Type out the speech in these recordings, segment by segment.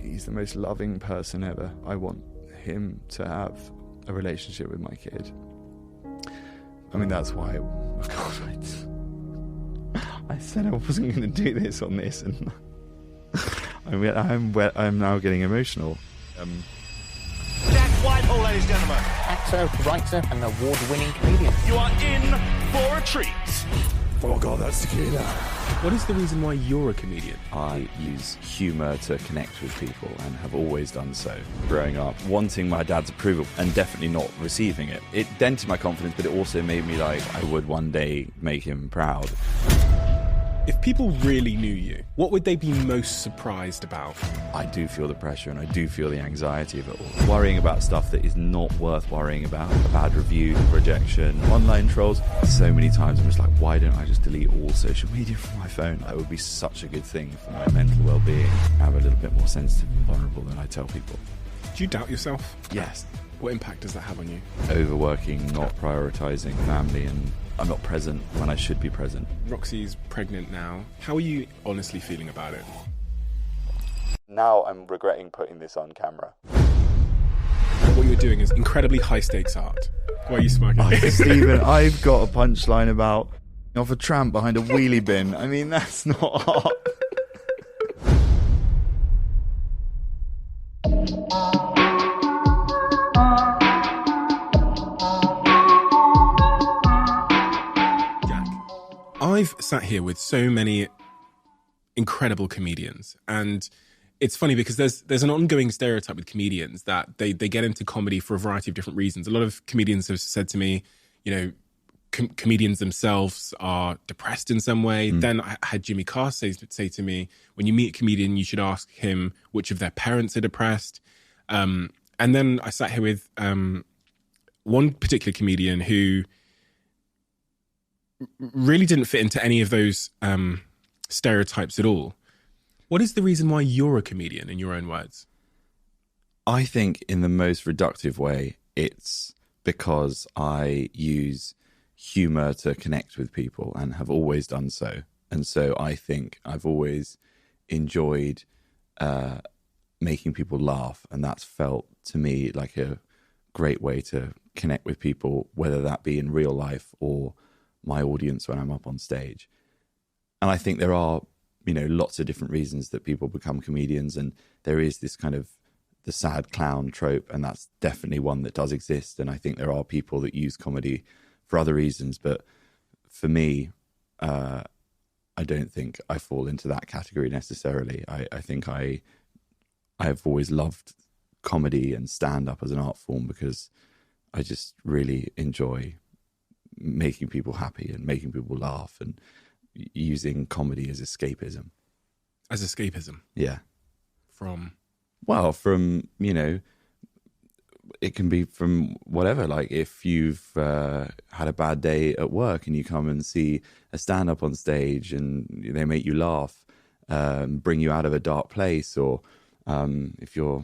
he's the most loving person ever. I want him to have a relationship with my kid. I mean, that's why I said I wasn't going to do this on this, and I'm now getting emotional. Jack Whitehall, ladies and gentlemen. Actor, writer, and award-winning comedian. You are in for a treat. Oh God, that's tequila. What is the reason why you're a comedian? I use humour to connect with people and have always done so. Growing up, wanting my dad's approval and definitely not receiving it. It dented my confidence, but it also made me like I would one day make him proud. If people really knew you, what would they be most surprised about? I do feel the pressure and I do feel the anxiety of it all. Worrying about stuff that is not worth worrying about. A bad review, rejection, online trolls. So many times I'm just like, why don't I just delete all social media from my phone? That would be such a good thing for my mental well-being. I'm a little bit more sensitive and vulnerable than I tell people. Do you doubt yourself? Yes. What impact does that have on you? Overworking, not prioritising family, and I'm not present when I should be present. Roxy's pregnant now. How are you honestly feeling about it? Now I'm regretting putting this on camera. What you're doing is incredibly high-stakes art. Why are you smirking? Stephen, I've got a punchline about off a tramp behind a wheelie bin. I mean, that's not art. I've sat here with so many incredible comedians, and it's funny because there's an ongoing stereotype with comedians that they get into comedy for a variety of different reasons. A lot of comedians have said to me, you know, comedians themselves are depressed in some way. Then I had Jimmy Carr say to me, when you meet a comedian, you should ask him which of their parents are depressed. And then I sat here with one particular comedian who really didn't fit into any of those stereotypes at all. What is the reason why you're a comedian, in your own words? I think in the most reductive way, it's because I use humour to connect with people and have always done so. And so I think I've always enjoyed making people laugh, and that's felt to me like a great way to connect with people, whether that be in real life or my audience when I'm up on stage. And I think there are, you know, lots of different reasons that people become comedians, and there is this kind of the sad clown trope, and that's definitely one that does exist. And I think there are people that use comedy for other reasons, but for me, I don't think I fall into that category necessarily. I think I've always loved comedy and stand-up as an art form because I just really enjoy making people happy and making people laugh and using comedy as escapism. As escapism? Yeah. From? Well, from, you know, it can be from whatever. Like if you've had a bad day at work and you come and see a stand-up on stage and they make you laugh, bring you out of a dark place, or if you're,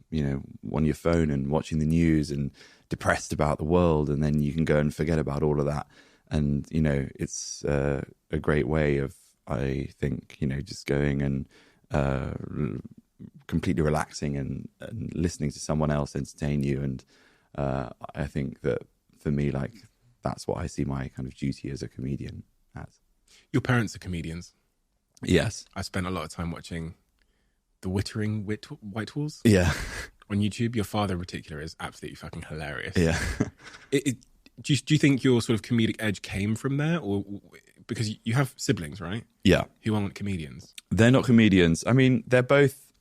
you know, on your phone and watching the news and depressed about the world, and then you can go and forget about all of that. And, you know, it's a great way of, I think, you know, just going and completely relaxing and listening to someone else entertain you. And I think that for me, like, that's what I see my kind of duty as a comedian as. Your parents are comedians? Yes. I spent a lot of time watching the Whitehalls. Yeah. On YouTube. Your father in particular is absolutely fucking hilarious. Yeah. Do you think your sort of comedic edge came from there, or because you have siblings, right? Yeah. Who aren't comedians? They're not comedians. I mean, they're both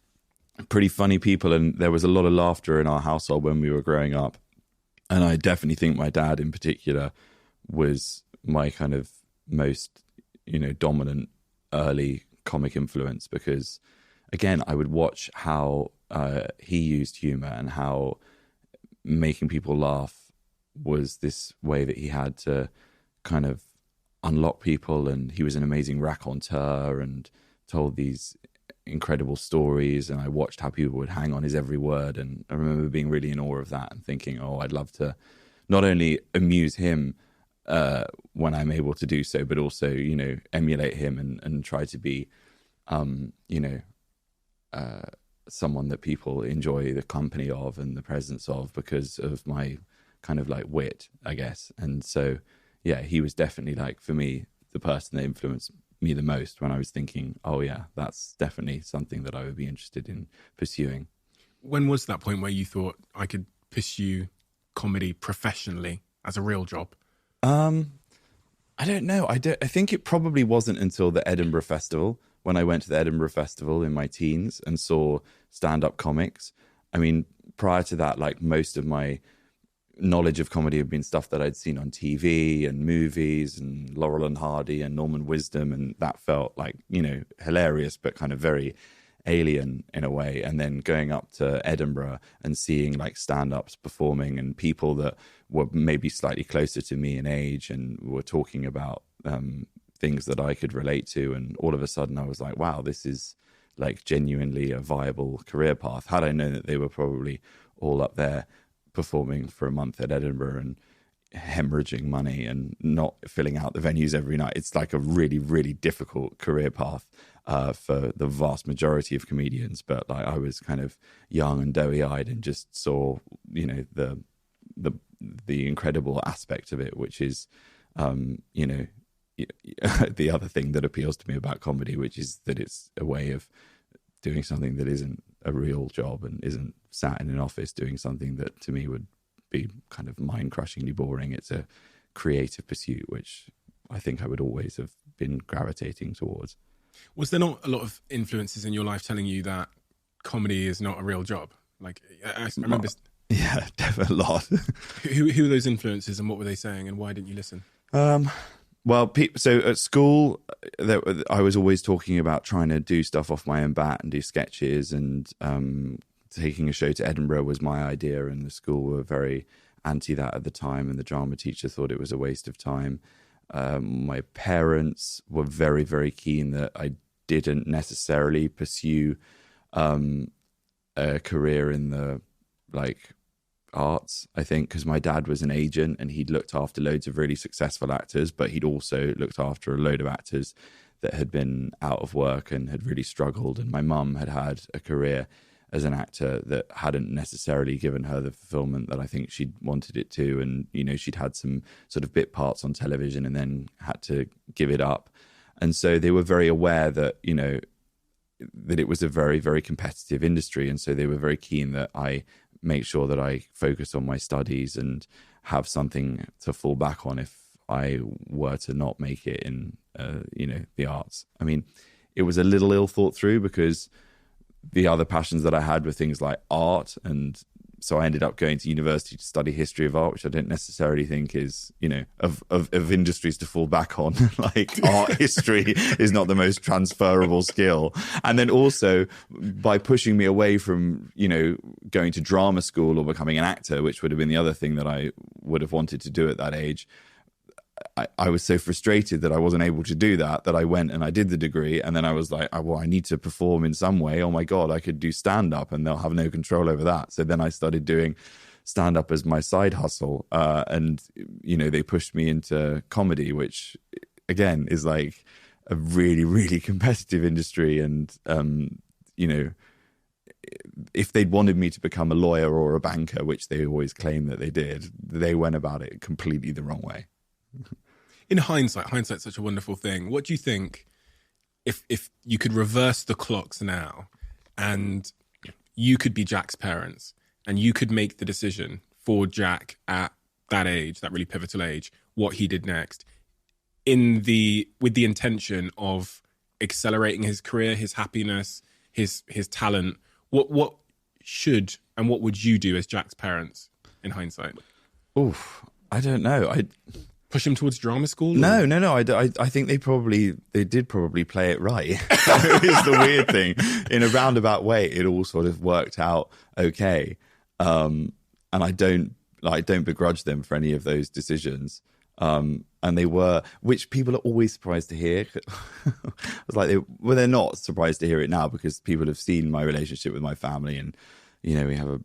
pretty funny people, and there was a lot of laughter in our household when we were growing up. And I definitely think my dad in particular was my kind of most, you know, dominant early comic influence, because again, I would watch how he used humor and how making people laugh was this way that he had to kind of unlock people. And he was an amazing raconteur and told these incredible stories. And I watched how people would hang on his every word. And I remember being really in awe of that and thinking, oh, I'd love to not only amuse him when I'm able to do so, but also, you know, emulate him and try to be, you know, someone that people enjoy the company of and the presence of because of my kind of like wit, I guess. And so, yeah, he was definitely like, for me, the person that influenced me the most when I was thinking, oh yeah, that's definitely something that I would be interested in pursuing. When was that point where you thought I could pursue comedy professionally as a real job? I don't know. I think it probably wasn't until the Edinburgh Festival, when I went to the Edinburgh Festival in my teens and saw stand-up comics. I mean, prior to that, like most of my knowledge of comedy had been stuff that I'd seen on TV and movies and Laurel and Hardy and Norman Wisdom, and that felt like, you know, hilarious but kind of very alien in a way. And then going up to Edinburgh and seeing like stand-ups performing and people that were maybe slightly closer to me in age and were talking about things that I could relate to, and all of a sudden I was like, wow, this is like genuinely a viable career path. Had I known that they were probably all up there performing for a month at Edinburgh and hemorrhaging money and not filling out the venues every night, it's like a really, really difficult career path for the vast majority of comedians. But like, I was kind of young and doughy-eyed and just saw, you know, the incredible aspect of it, which is, you know, the other thing that appeals to me about comedy, which is that it's a way of doing something that isn't a real job and isn't sat in an office doing something that to me would be kind of mind-crushingly boring. It's a creative pursuit, which I think I would always have been gravitating towards. Was there not a lot of influences in your life telling you that comedy is not a real job? Like, I remember... Yeah, definitely a lot. Who were those influences and what were they saying and why didn't you listen? Well, so at school, I was always talking about trying to do stuff off my own bat and do sketches, and taking a show to Edinburgh was my idea, and the school were very anti that at the time, and the drama teacher thought it was a waste of time. My parents were very, very keen that I didn't necessarily pursue a career in the like arts, I think, because my dad was an agent and he'd looked after loads of really successful actors, but he'd also looked after a load of actors that had been out of work and had really struggled. And my mum had had a career as an actor that hadn't necessarily given her the fulfillment that I think she'd wanted it to. And, you know, she'd had some sort of bit parts on television and then had to give it up. And so they were very aware that, you know, that it was a very, very competitive industry. And so they were very keen that I make sure that I focus on my studies and have something to fall back on if I were to not make it in, you know, the arts. I mean, it was a little ill thought through because the other passions that I had were things like art. And so I ended up going to university to study history of art, which I don't necessarily think is, you know, of industries to fall back on. Like art history is not the most transferable skill. And then also by pushing me away from, you know, going to drama school or becoming an actor, which would have been the other thing that I would have wanted to do at that age, I was so frustrated that I wasn't able to do that I went and I did the degree. And then I was like, well, I need to perform in some way. Oh my God, I could do stand up and they'll have no control over that. So then I started doing stand up as my side hustle. And, you know, they pushed me into comedy, which again is like a really, really competitive industry. And, you know, if they'd wanted me to become a lawyer or a banker, which they always claim that they did, they went about it completely the wrong way. In hindsight's such a wonderful thing. What do you think if you could reverse the clocks now and you could be Jack's parents and you could make the decision for Jack at that age, that really pivotal age, what he did next, with the intention of accelerating his career, his happiness, his talent, what should and what would you do as Jack's parents in hindsight? Oof, I don't know. Push him towards drama school? No. I think they did probably play it right. It's the weird thing. In a roundabout way, it all sort of worked out okay. And I don't begrudge them for any of those decisions. And they were, which people are always surprised to hear. I was like, they're not surprised to hear it now because people have seen my relationship with my family, and you know, we have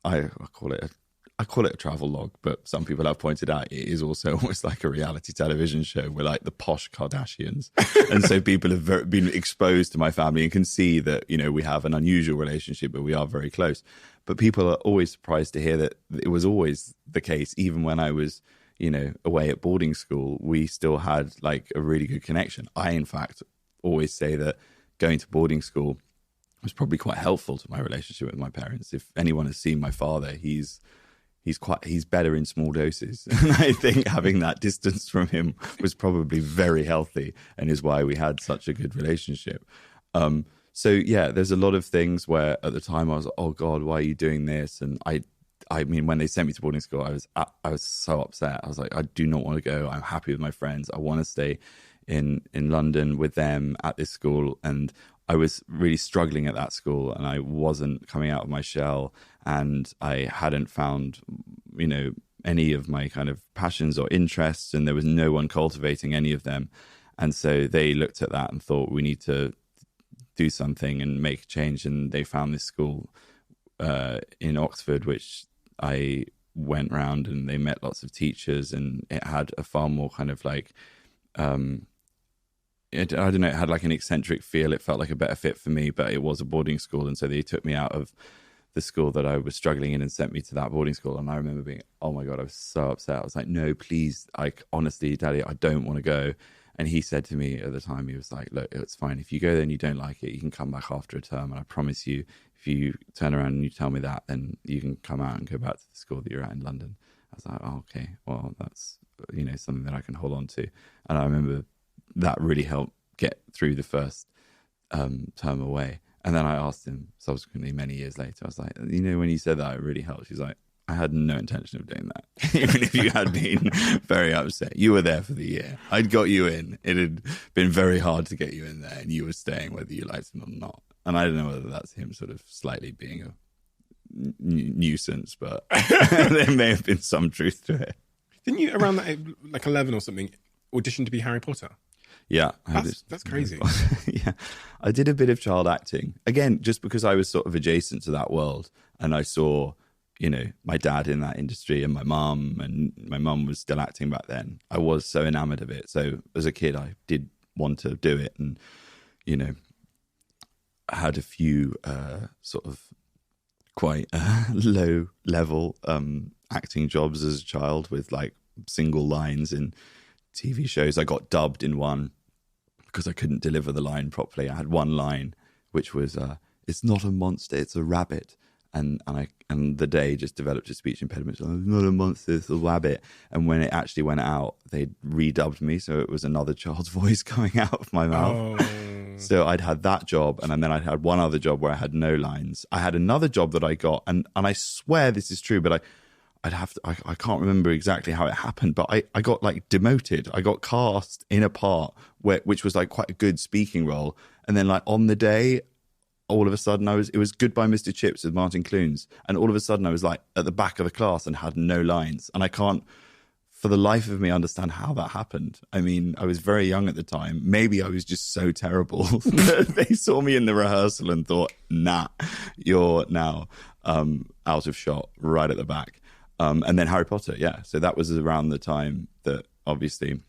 I call it I call it a travel log, but some people have pointed out it is also almost like a reality television show. We're like the posh Kardashians. And so people have been exposed to my family and can see that, you know, we have an unusual relationship, but we are very close. But people are always surprised to hear that it was always the case. Even when I was, you know, away at boarding school, we still had like a really good connection. I, in fact, always say that going to boarding school was probably quite helpful to my relationship with my parents. If anyone has seen my father, he's better in small doses. And I think having that distance from him was probably very healthy and is why we had such a good relationship. So yeah, there's a lot of things where at the time I was, oh God, why are you doing this? And I mean, when they sent me to boarding school, I was so upset. I was like, I do not want to go. I'm happy with my friends. I want to stay in London with them at this school. And I was really struggling at that school, and I wasn't coming out of my shell, and I hadn't found, you know, any of my kind of passions or interests, and there was no one cultivating any of them. And so they looked at that and thought, we need to do something and make a change. And they found this school in Oxford, which I went round, and they met lots of teachers, and it had a far more kind of like, I don't know, it had like an eccentric feel. It felt like a better fit for me, but it was a boarding school. And so they took me out of the school that I was struggling in and sent me to that boarding school. And I remember being, oh my God, I was so upset. I was like, no, please, like, honestly, Daddy, I don't want to go. And he said to me at the time, he was like, look, it's fine. If you go there and you don't like it, you can come back after a term. And I promise you, if you turn around and you tell me that, then you can come out and go back to the school that you're at in London. I was like, oh, okay, well, that's, you know, something that I can hold on to. And I remember that really helped get through the first term away. And then I asked him subsequently, many years later, I was like, you know, when you said that, it really helped. She's like, I had no intention of doing that. Even if you had been very upset, you were there for the year. I'd got you in. It had been very hard to get you in there, and you were staying whether you liked it or not. And I don't know whether that's him sort of slightly being a nuisance, but there may have been some truth to it. Didn't you, around that, like 11 or something, audition to be Harry Potter? Yeah. That's crazy. Yeah. I did a bit of child acting. Again, just because I was sort of adjacent to that world, and I saw, you know, my dad in that industry and my mum was still acting back then. I was so enamored of it. So as a kid, I did want to do it, and, you know, I had a few sort of quite low level acting jobs as a child with like single lines in TV shows. I got dubbed in one because I couldn't deliver the line properly. I had one line which was it's not a monster, it's a rabbit. And the day just developed a speech impediment. So, it's not a monster, it's a rabbit. And when it actually went out, they redubbed me, so it was another child's voice coming out of my mouth. Oh. So I'd had that job, and then I'd had one other job where I had no lines. I had another job that I got, and I swear this is true, but I can't remember exactly how it happened, but I got like demoted. I got cast in a part which was like quite a good speaking role, and then like on the day, all of a sudden it was Goodbye Mr. Chips with Martin Clunes, and all of a sudden I was like at the back of the class and had no lines, and I can't for the life of me understand how that happened. I mean, I was very young at the time. Maybe I was just so terrible that they saw me in the rehearsal and thought, nah, you're now out of shot right at the back. And then Harry Potter, yeah. So that was around the time that obviously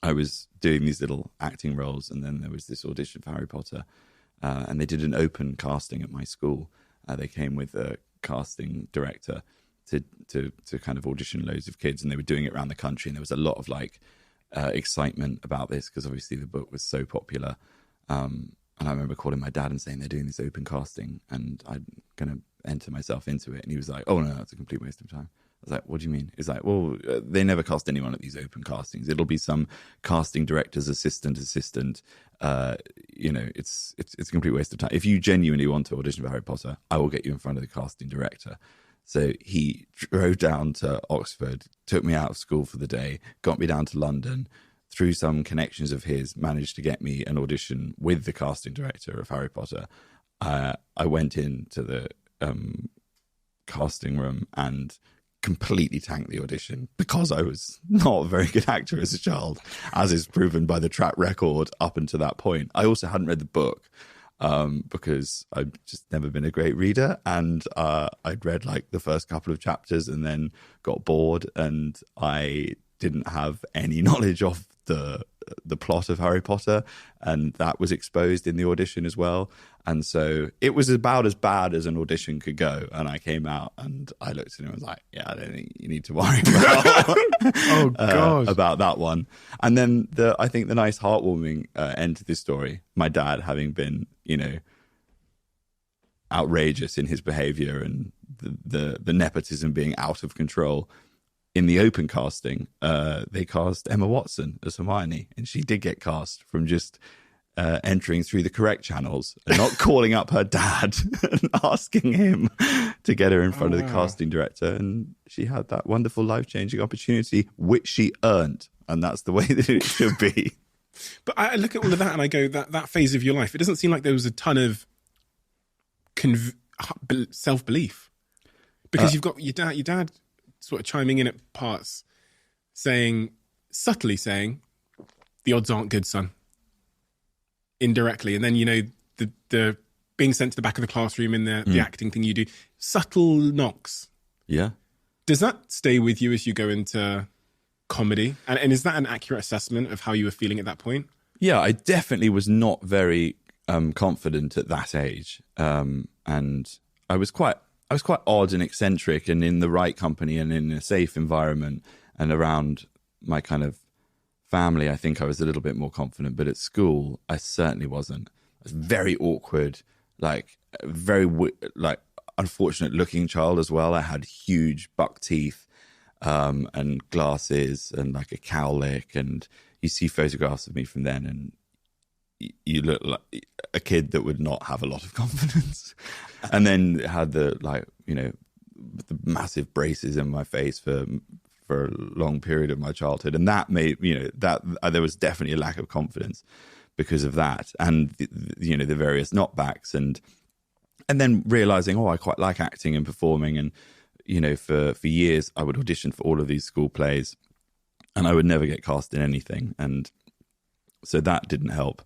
I was doing these little acting roles, and then there was this audition for Harry Potter, and they did an open casting at my school. They came with a casting director to kind of audition loads of kids, and they were doing it around the country, and there was a lot of like excitement about this because obviously the book was so popular. And I remember calling my dad and saying they're doing this open casting and I'm going to enter myself into it. And he was like, oh no, that's a complete waste of time. I was like, what do you mean? He's like, well, they never cast anyone at these open castings. It'll be some casting director's assistant. You know, it's a complete waste of time. If you genuinely want to audition for Harry Potter, I will get you in front of the casting director. So he drove down to Oxford, took me out of school for the day, got me down to London, through some connections of his, managed to get me an audition with the casting director of Harry Potter. I went into the casting room and completely tanked the audition because I was not a very good actor as a child, as is proven by the track record up until that point. I also hadn't read the book. because I've just never been a great reader, and I'd read like the first couple of chapters and then got bored, and I didn't have any knowledge of the plot of Harry Potter, and that was exposed in the audition as well. And so it was about as bad as an audition could go. And I came out and I looked at him and was like, yeah, I don't think you need to worry about that one. And then I think the nice heartwarming end to this story, my dad having been, outrageous in his behavior and the nepotism being out of control. In the open casting, they cast Emma Watson as Hermione, and she did get cast from just entering through the correct channels and not calling up her dad and asking him to get her in front of the casting director. And she had that wonderful life-changing opportunity, which she earned, and that's the way that it should be. But I look at all of that and I go, that phase of your life, it doesn't seem like there was a ton of self-belief, because you've got your dad sort of chiming in at parts, subtly saying, the odds aren't good, son. Indirectly. And then, the being sent to the back of the classroom in the acting thing you do, subtle knocks. Yeah. Does that stay with you as you go into comedy? And is that an accurate assessment of how you were feeling at that point? Yeah, I definitely was not very confident at that age. And I was quite odd and eccentric, and in the right company and in a safe environment and around my kind of family, I think I was a little bit more confident. But at school, I certainly wasn't. I was very awkward, like very unfortunate looking child as well. I had huge buck teeth and glasses and like a cowlick, and you see photographs of me from then, and you look like a kid that would not have a lot of confidence. And then had the massive braces in my face for a long period of my childhood, and that made that there was definitely a lack of confidence because of that, and the various knockbacks, and then realizing, I quite like acting and performing, and for years I would audition for all of these school plays, and I would never get cast in anything, and so that didn't help.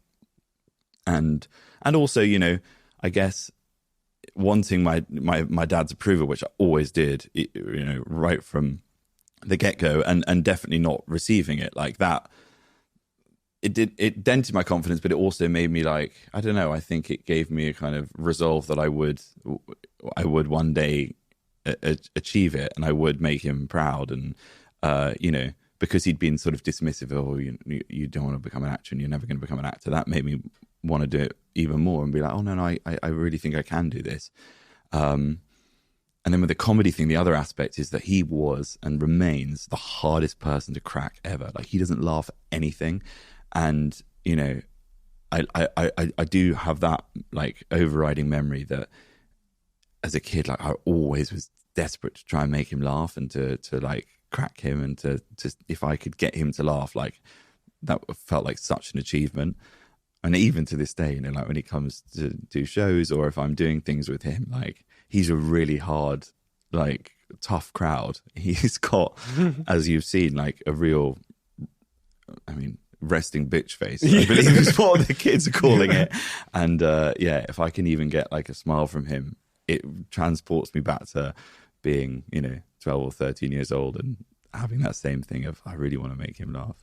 And also, I guess wanting my dad's approval, which I always did, right from the get-go, and definitely not receiving it like that, it dented my confidence, but it also made me like, I don't know, I think it gave me a kind of resolve that I would one day achieve it, and I would make him proud. And because he'd been sort of dismissive of, you don't want to become an actor and you're never going to become an actor, that made me want to do it even more and be like, I really think I can do this. And then with the comedy thing, the other aspect is that he was and remains the hardest person to crack ever. Like, he doesn't laugh at anything. And, I do have that like overriding memory that as a kid, like I always was desperate to try and make him laugh and to like crack him, and to if I could get him to laugh, like that felt like such an achievement. And even to this day, like when he comes to do shows or if I'm doing things with him, like he's a really hard, like tough crowd. He's got, as you've seen, like a real, resting bitch face, I believe is what the kids are calling it. And if I can even get like a smile from him, it transports me back to being, 12 or 13 years old and having that same thing of, I really want to make him laugh.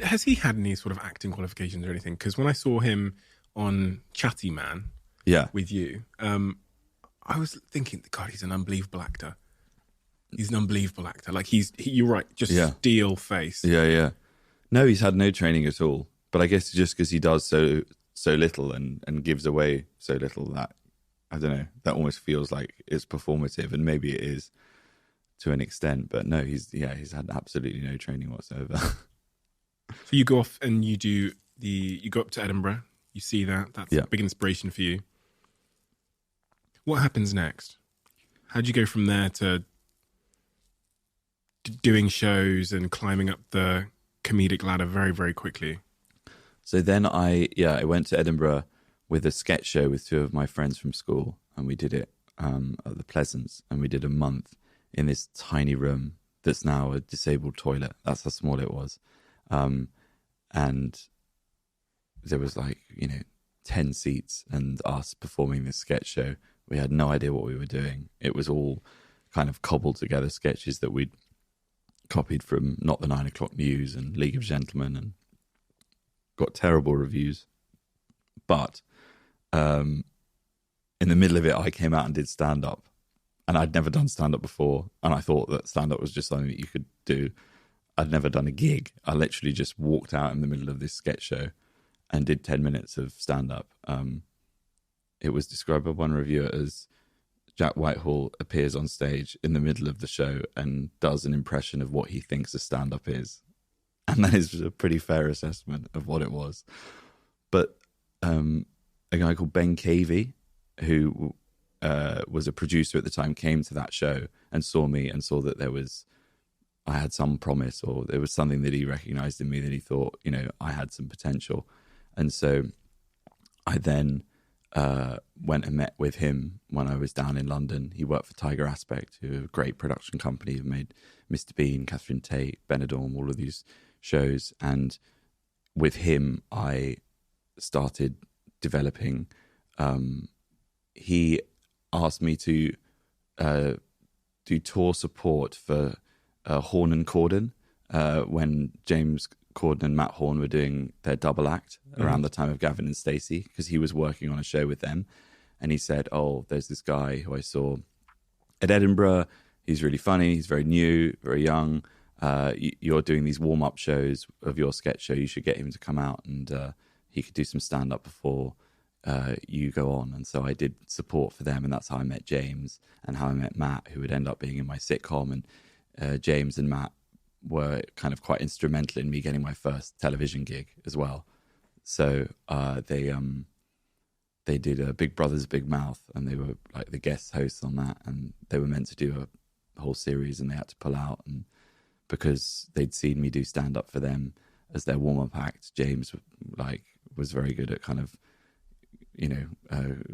Has he had any sort of acting qualifications or anything? Because when I saw him on Chatty Man with you, I was thinking, God, he's an unbelievable actor. He's an unbelievable actor. Like you're right, just steel face. Yeah. No, he's had no training at all. But I guess just because he does so little and gives away so little, that, I don't know, that almost feels like it's performative, and maybe it is to an extent. But no, he's had absolutely no training whatsoever. So you go off and you go up to Edinburgh, you see that's a big inspiration for you. What happens next? How do you go from there to doing shows and climbing up the comedic ladder very, very quickly? So then I went to Edinburgh with a sketch show with two of my friends from school, and we did it at the Pleasance, and we did a month in this tiny room that's now a disabled toilet. That's how small it was. And there was like, 10 seats and us performing this sketch show. We had no idea what we were doing. It was all kind of cobbled together sketches that we'd copied from Not the 9 O'Clock News and League of Gentlemen, and got terrible reviews. But in the middle of it, I came out and did stand-up. And I'd never done stand-up before. And I thought that stand-up was just something that you could do. I'd never done a gig. I literally just walked out in the middle of this sketch show and did 10 minutes of stand-up. It was described by one reviewer as Jack Whitehall appears on stage in the middle of the show and does an impression of what he thinks a stand-up is. And that is a pretty fair assessment of what it was. But a guy called Ben Cavey, who was a producer at the time, came to that show and saw me and saw that I had some promise, or there was something that he recognized in me that he thought, I had some potential. And so I then went and met with him when I was down in London. He worked for Tiger Aspect, who are a great production company, who made Mr. Bean, Catherine Tate, Benidorm, all of these shows. And with him, I started developing. He asked me to do tour support for Horn and Corden when James Corden and Matt Horn were doing their double act around the time of Gavin and Stacey, because he was working on a show with them. And he said, there's this guy who I saw at Edinburgh. He's really funny. He's very new, very young. You're doing these warm-up shows of your sketch show. You should get him to come out, and he could do some stand-up before you go on. And so I did support for them, and that's how I met James and how I met Matt, who would end up being in my sitcom. And James and Matt were kind of quite instrumental in me getting my first television gig as well. So they did a Big Brother's Big Mouth, and they were like the guest hosts on that, and they were meant to do a whole series, and they had to pull out. And because they'd seen me do stand-up for them as their warm-up act, James was very good at kind of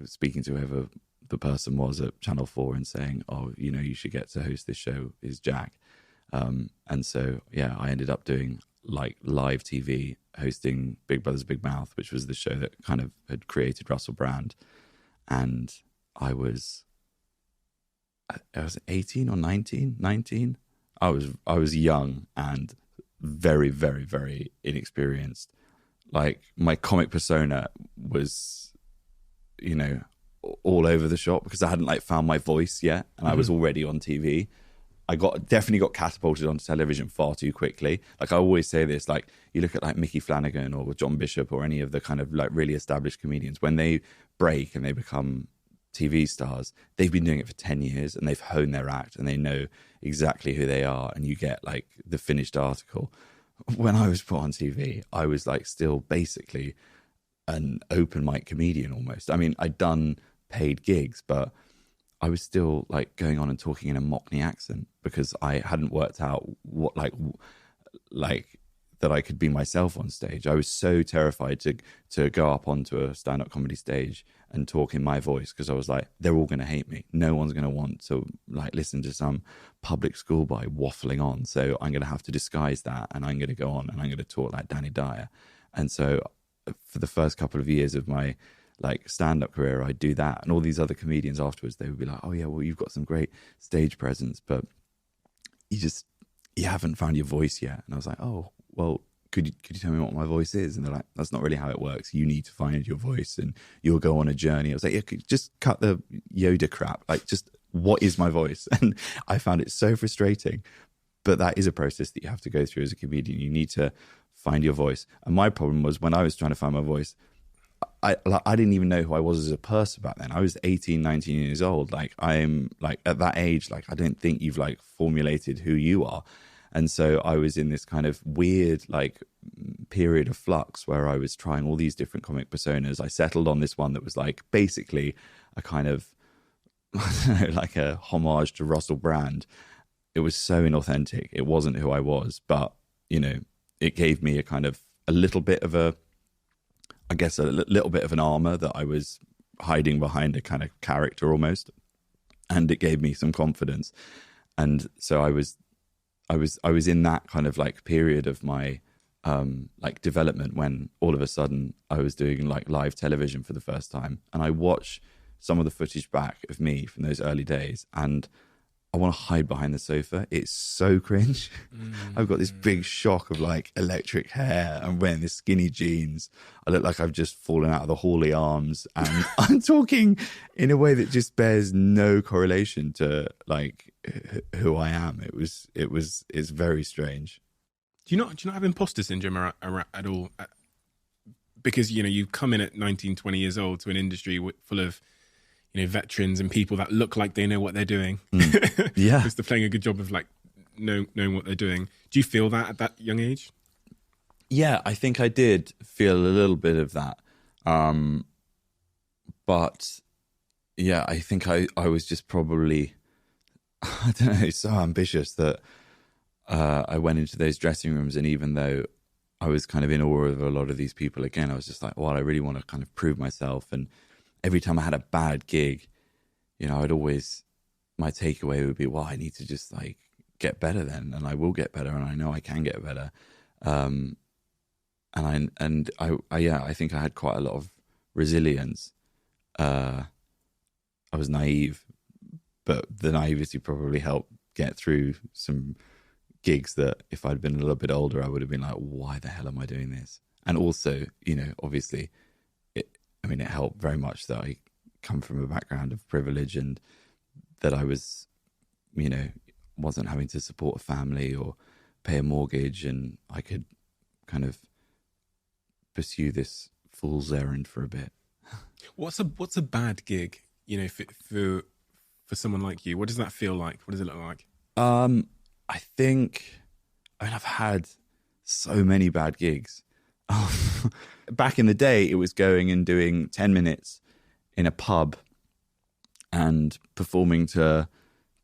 speaking to whoever the person was at Channel 4 and saying, you should get to host this show, is Jack. And so, I ended up doing like live TV, hosting Big Brother's Big Mouth, which was the show that kind of had created Russell Brand. And I was 18 or 19. I was young and very, very, very inexperienced. Like, my comic persona was, all over the shop because I hadn't found my voice yet, and I was already on TV. I definitely got catapulted onto television far too quickly. Like, I always say this, you look at Mickey Flanagan or John Bishop or any of the kind of really established comedians, when they break and they become TV stars, they've been doing it for 10 years and they've honed their act and they know exactly who they are, and you get the finished article. When I was put on TV, I was still basically an open mic comedian almost. I mean, I'd done paid gigs, but I was still going on and talking in a Mockney accent because I hadn't worked out what that I could be myself on stage. I was so terrified to go up onto a stand-up comedy stage and talk in my voice because I was they're all going to hate me. No one's going to want to listen to some public school boy waffling on. So I'm going to have to disguise that, and I'm going to go on and I'm going to talk like Danny Dyer. And so for the first couple of years of my stand-up career, I'd do that, and all these other comedians afterwards, they would be like, oh yeah, well, you've got some great stage presence, but you haven't found your voice yet. And I was like, oh, well, could you tell me what my voice is? And they're like, that's not really how it works. You need to find your voice and you'll go on a journey. I was like, yeah, just cut the Yoda crap. Just what is my voice? And I found it so frustrating, but that is a process that you have to go through as a comedian. You need to find your voice. And my problem was, when I was trying to find my voice, I didn't even know who I was as a person back then. I was 18, 19 years old. I'm at that age, I don't think you've formulated who you are. And so I was in this kind of weird period of flux where I was trying all these different comic personas. I settled on this one that was basically a kind of, I don't know, a homage to Russell Brand. It was so inauthentic. It wasn't who I was, but it gave me a little bit of a little bit of an armor that I was hiding behind, a kind of character almost. And it gave me some confidence. And so I was in that kind of period of my like development when all of a sudden I was doing like live television for the first time, and I watch some of the footage back of me from those early days, and I want to hide behind the sofa. It's so cringe. I've got this big shock of like electric hair. I'm wearing this skinny jeans. I look like I've just fallen out of the Hawley Arms, and I'm talking in a way that just bears no correlation to like who I am. It's very strange. Do you not have imposter syndrome at all? Because, you know, you come in at 19, 20 years old to an industry full of, you know, veterans and people that look like they know what they're doing. Yeah. Because they're playing a good job of like knowing what they're doing. Do you feel that at that young age? Yeah, I think I did feel a little bit of that. But yeah, I think I was just probably, I don't know, so ambitious that I went into those dressing rooms, and even though I was kind of in awe of a lot of these people, again, I was just like, well, I really want to kind of prove myself. And every time I had a bad gig, you know, my takeaway would be, well, I need to just like get better then, and I will get better, and I know I can get better. I think I had quite a lot of resilience. I was naive, but the naivety probably helped get through some gigs that if I'd been a little bit older, I would have been like, why the hell am I doing this? And also, you know, obviously it helped very much that I come from a background of privilege, and that I was, you know, wasn't having to support a family or pay a mortgage, and I could kind of pursue this fool's errand for a bit. What's a bad gig, you know, for someone like you? What does that feel like? What does it look like? I think, I've had so many bad gigs. Back in the day, it was going and doing 10 minutes in a pub and performing to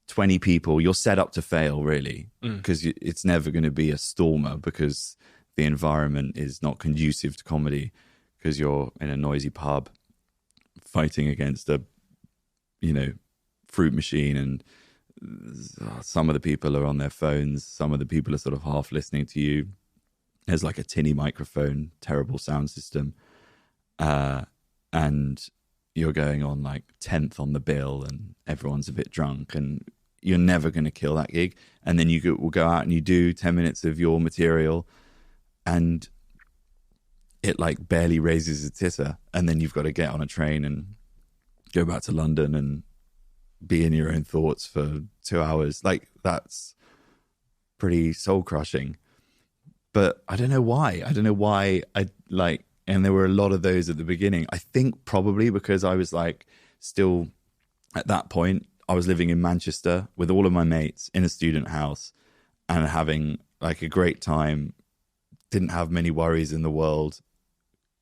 20 people. You're set up to fail, really, because it's never going to be a stormer, because the environment is not conducive to comedy, because you're in a noisy pub fighting against a, you know, fruit machine, and some of the people are on their phones, some of the people are sort of half listening to you. There's like a tinny microphone, terrible sound system, and you're going on like 10th on the bill, and everyone's a bit drunk, and you're never going to kill that gig. And then you will go out and you do 10 minutes of your material, and it like barely raises a titter, and then you've got to get on a train and go back to London and be in your own thoughts for 2 hours. Like, that's pretty soul crushing. But I don't know why I like, and there were a lot of those at the beginning. I think probably because I was like, still at that point, I was living in Manchester with all of my mates in a student house and having like a great time. Didn't have many worries in the world,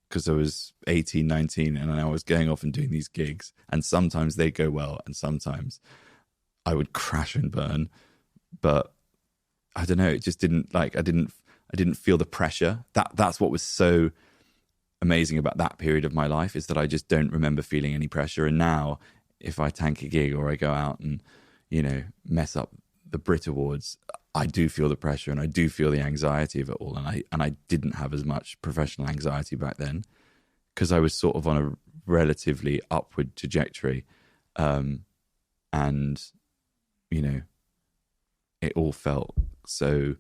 because I was 18, 19, and I was going off and doing these gigs, and sometimes they'd go well, and sometimes I would crash and burn. But I don't know, it just didn't, like, I didn't feel the pressure. That's what was so amazing about that period of my life, is that I just don't remember feeling any pressure. And now, if I tank a gig or I go out and, you know, mess up the Brit Awards, I do feel the pressure, and I do feel the anxiety of it all. And I didn't have as much professional anxiety back then, because I was sort of on a relatively upward trajectory. And, you know, it all felt so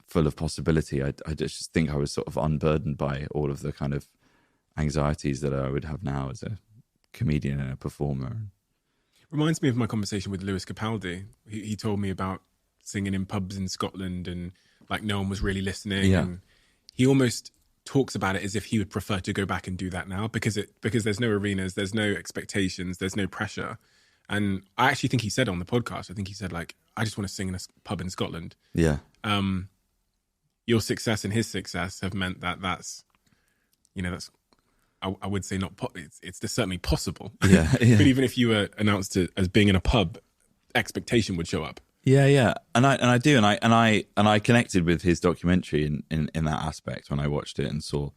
full of possibility. I just think I was sort of unburdened by all of the kind of anxieties that I would have now as a comedian and a performer. Reminds me of my conversation with Lewis Capaldi. He told me about singing in pubs in Scotland, and like no one was really listening. Yeah. And he almost talks about it as if he would prefer to go back and do that now, because there's no arenas, there's no expectations, there's no pressure. And I actually think he said on the podcast, I think he said like, I just want to sing in a pub in Scotland. Yeah. Your success and his success have meant that's, you know, that's, I would say not, it's certainly possible. Yeah, yeah. But even if you were announced as being in a pub, expectation would show up. Yeah. And I do. And I connected with his documentary in that aspect when I watched it and saw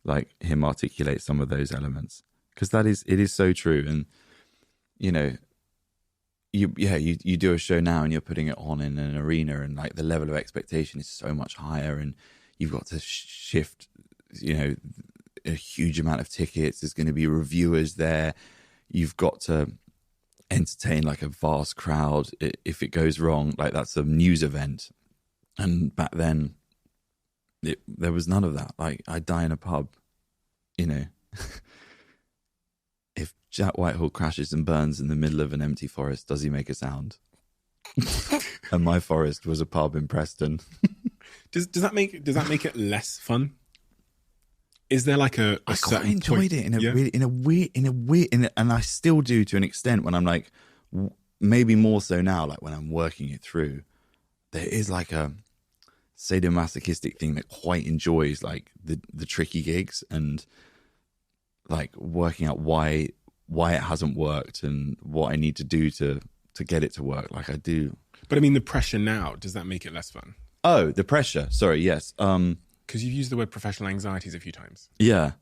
like him articulate some of those elements, because it is so true. And, you know, you do a show now and you're putting it on in an arena, and like the level of expectation is so much higher, and you've got to shift, a huge amount of tickets. There's going to be reviewers there. You've got to entertain like a vast crowd. If it goes wrong, like that's a news event. And back then, there was none of that. Like, I'd die in a pub, If Jack Whitehall crashes and burns in the middle of an empty forest, does he make a sound? And my forest was a pub in Preston. Does that make it less fun? Is there like a I quite certain enjoyed point? it Yeah? in a weird, and I still do to an extent when I'm like, maybe more so now, like when I'm working it through. There is like a sadomasochistic thing that quite enjoys like the tricky gigs and like working out why it hasn't worked and what I need to do to get it to work. Like I do. But I mean, the pressure now, does that make it less fun? Oh, the pressure. Sorry. Yes. Because you've used the word professional anxieties a few times. Yeah.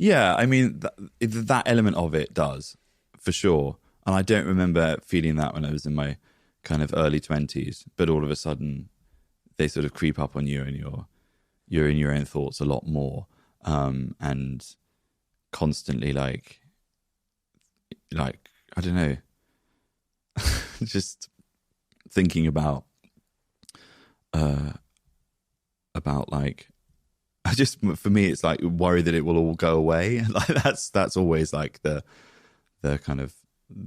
I mean, that element of it does, for sure. And I don't remember feeling that when I was in my kind of early 20s. But all of a sudden, they sort of creep up on you, and you're in your own thoughts a lot more, and constantly like I don't know, just thinking about like. For me, it's like worry that it will all go away. Like that's always like the kind of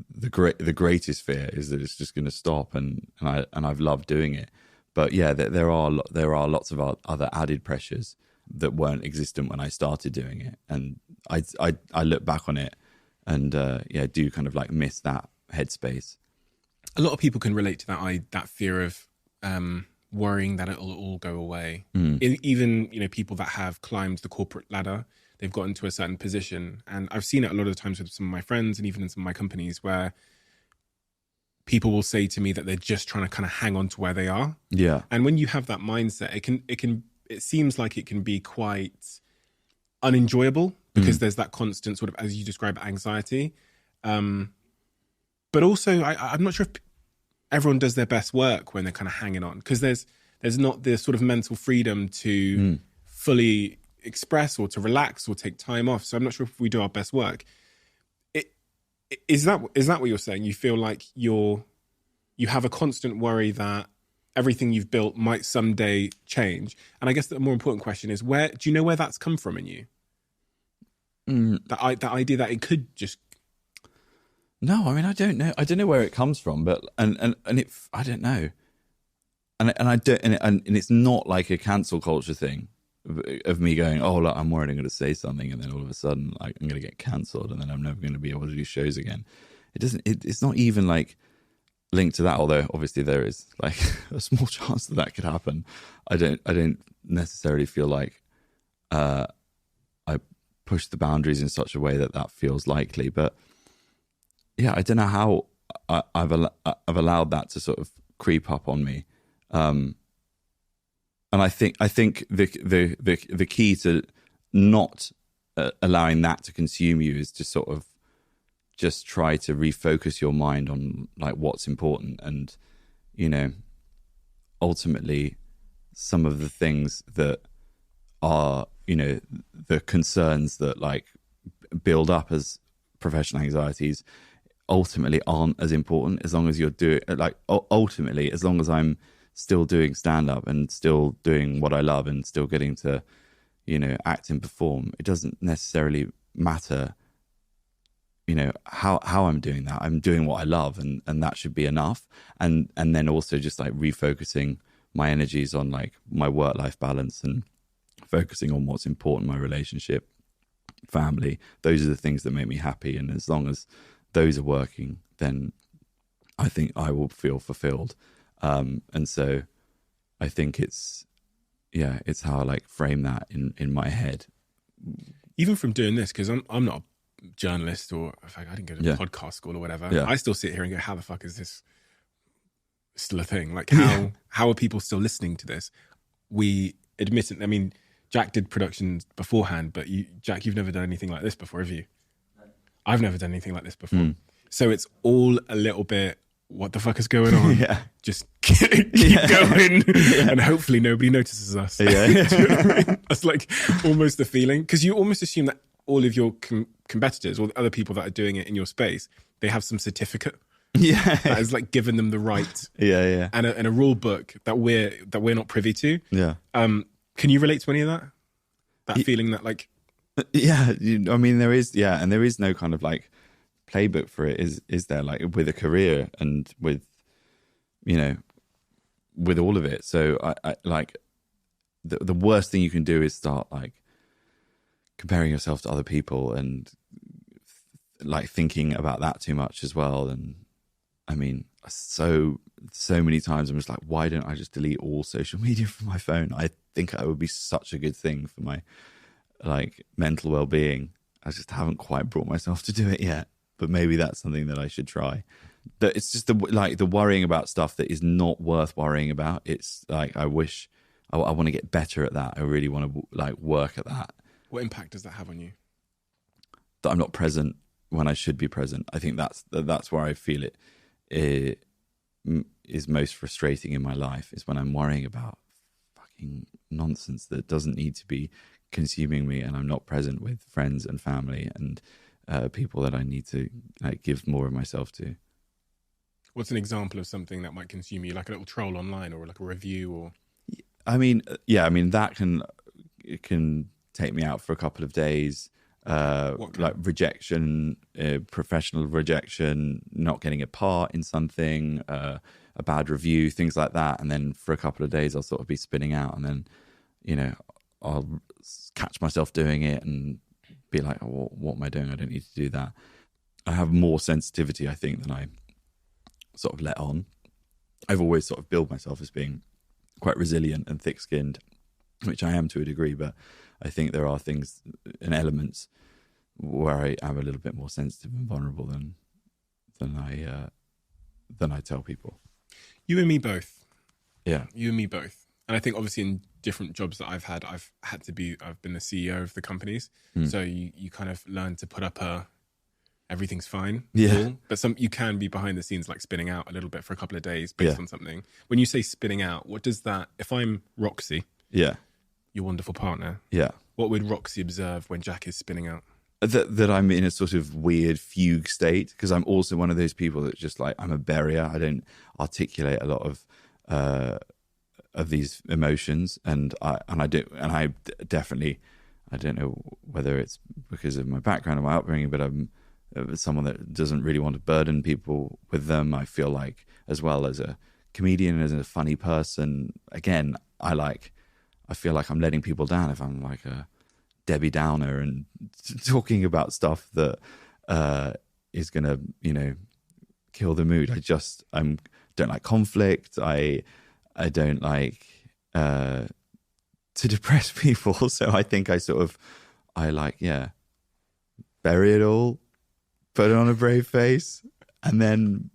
the greatest fear is that it's just going to stop. And I've loved doing it, but yeah, there are lots of other added pressures that weren't existent when I started doing it. And I look back on it and do kind of like miss that headspace. A lot of people can relate to that fear of worrying that it'll all go away. Even people that have climbed the corporate ladder, they've gotten to a certain position, and I've seen it a lot of the times with some of my friends and even in some of my companies where people will say to me that they're just trying to kind of hang on to where they are. Yeah. And when you have that mindset, it seems like it can be quite unenjoyable because there's that constant sort of, as you describe, anxiety. But also, I'm not sure if everyone does their best work when they're kind of hanging on, because there's not the sort of mental freedom to fully express or to relax or take time off. So I'm not sure if we do our best work. Is that what you're saying? You feel like you have a constant worry that everything you've built might someday change. And I guess the more important question is, do you know where that's come from in you? That idea that it could just. No, I mean, I don't know. I don't know where it comes from, but and I don't know. And I don't, and it's not like a cancel culture thing of me going, oh, look, I'm worried I'm going to say something, and then all of a sudden, like, I'm going to get cancelled, and then I'm never going to be able to do shows again. It doesn't. It's not even like linked to that. Although obviously there is like a small chance that could happen. I don't necessarily feel like I push the boundaries in such a way that feels likely, but. Yeah, I don't know how I've allowed that to sort of creep up on me, and I think the key to not allowing that to consume you is to sort of just try to refocus your mind on like what's important, and ultimately some of the things that are the concerns that like build up as professional anxieties ultimately aren't as important as long as you're doing, like, ultimately, as long as I'm still doing stand-up and still doing what I love and still getting to, act and perform, it doesn't necessarily matter, how I'm doing that. I'm doing what I love, and that should be enough. And then also just like refocusing my energies on like my work-life balance and focusing on what's important, my relationship, family. Those are the things that make me happy. And as long as those are working, then I think I will feel fulfilled. And so I think it's how I like frame that in my head. Even from doing this, because I'm not a journalist, or in fact, I didn't go to podcast school or whatever. Yeah. I still sit here and go, how the fuck is this still a thing? Like, how are people still listening to this? We admit it. I mean, Jack did productions beforehand, but Jack, you've never done anything like this before, have you? I've never done anything like this before. So it's all a little bit what the fuck is going on? Yeah. Just keep going, and hopefully nobody notices us. Yeah. Do you know what I mean? That's like almost the feeling, because you almost assume that all of your competitors or the other people that are doing it in your space, they have some certificate Yeah. that has like given them the right Yeah. and a rule book that we're not privy to. Yeah. Can you relate to any of that? That feeling that like, Yeah. I mean, there is, and there is no kind of like playbook for it, is there, like with a career and with, you know, with all of it. So I like the worst thing you can do is start like comparing yourself to other people and like thinking about that too much as well. And I mean, so many times I'm just like, why don't I just delete all social media from my phone? I think that would be such a good thing for my like mental well-being. I just haven't quite brought myself to do it yet, but maybe that's something that I should try. But it's just the worrying about stuff that is not worth worrying about. It's like, I wish I want to get better at that. I really want to like work at that. what impact does that have on you? That I'm not present when I should be present. I think that's where I feel it is most frustrating in my life, is when I'm worrying about fucking nonsense that doesn't need to be consuming me, and I'm not present with friends and family and people that I need to like give more of myself to. What's an example of something that might consume you, like a little troll online or like a review? Or I mean, that can take me out for a couple of days. Like rejection, professional rejection, not getting a part in something, a bad review, things like that. And then for a couple of days, I'll sort of be spinning out, and then, you know, I'll catch myself doing it and be like, oh, what am I doing? I don't need to do that. I have more sensitivity, I think, than I sort of let on. I've always sort of billed myself as being quite resilient and thick-skinned, which I am to a degree, but I think there are things and elements where I am a little bit more sensitive and vulnerable than I tell people. you and me both. Yeah. You and me both. And I think obviously in different jobs that I've been the CEO of the companies. So you kind of learn to put up everything's fine. Yeah. Wall. But you can be behind the scenes, like spinning out a little bit for a couple of days based on something. When you say spinning out, what does that, if I'm Roxy, Yeah. your wonderful partner, Yeah. what would Roxy observe when Jack is spinning out? That I'm in a sort of weird fugue state, because I'm also one of those people that's just like, I'm a barrier. I don't articulate a lot of these emotions, and I definitely, I don't know whether it's because of my background and my upbringing, but I'm someone that doesn't really want to burden people with them. I feel like, as well as a comedian, as a funny person, again, I feel like I'm letting people down if I'm like a Debbie Downer and talking about stuff that is going to, you know, kill the mood. I don't like conflict. I don't like to depress people. So I think bury it all, put it on a brave face, and then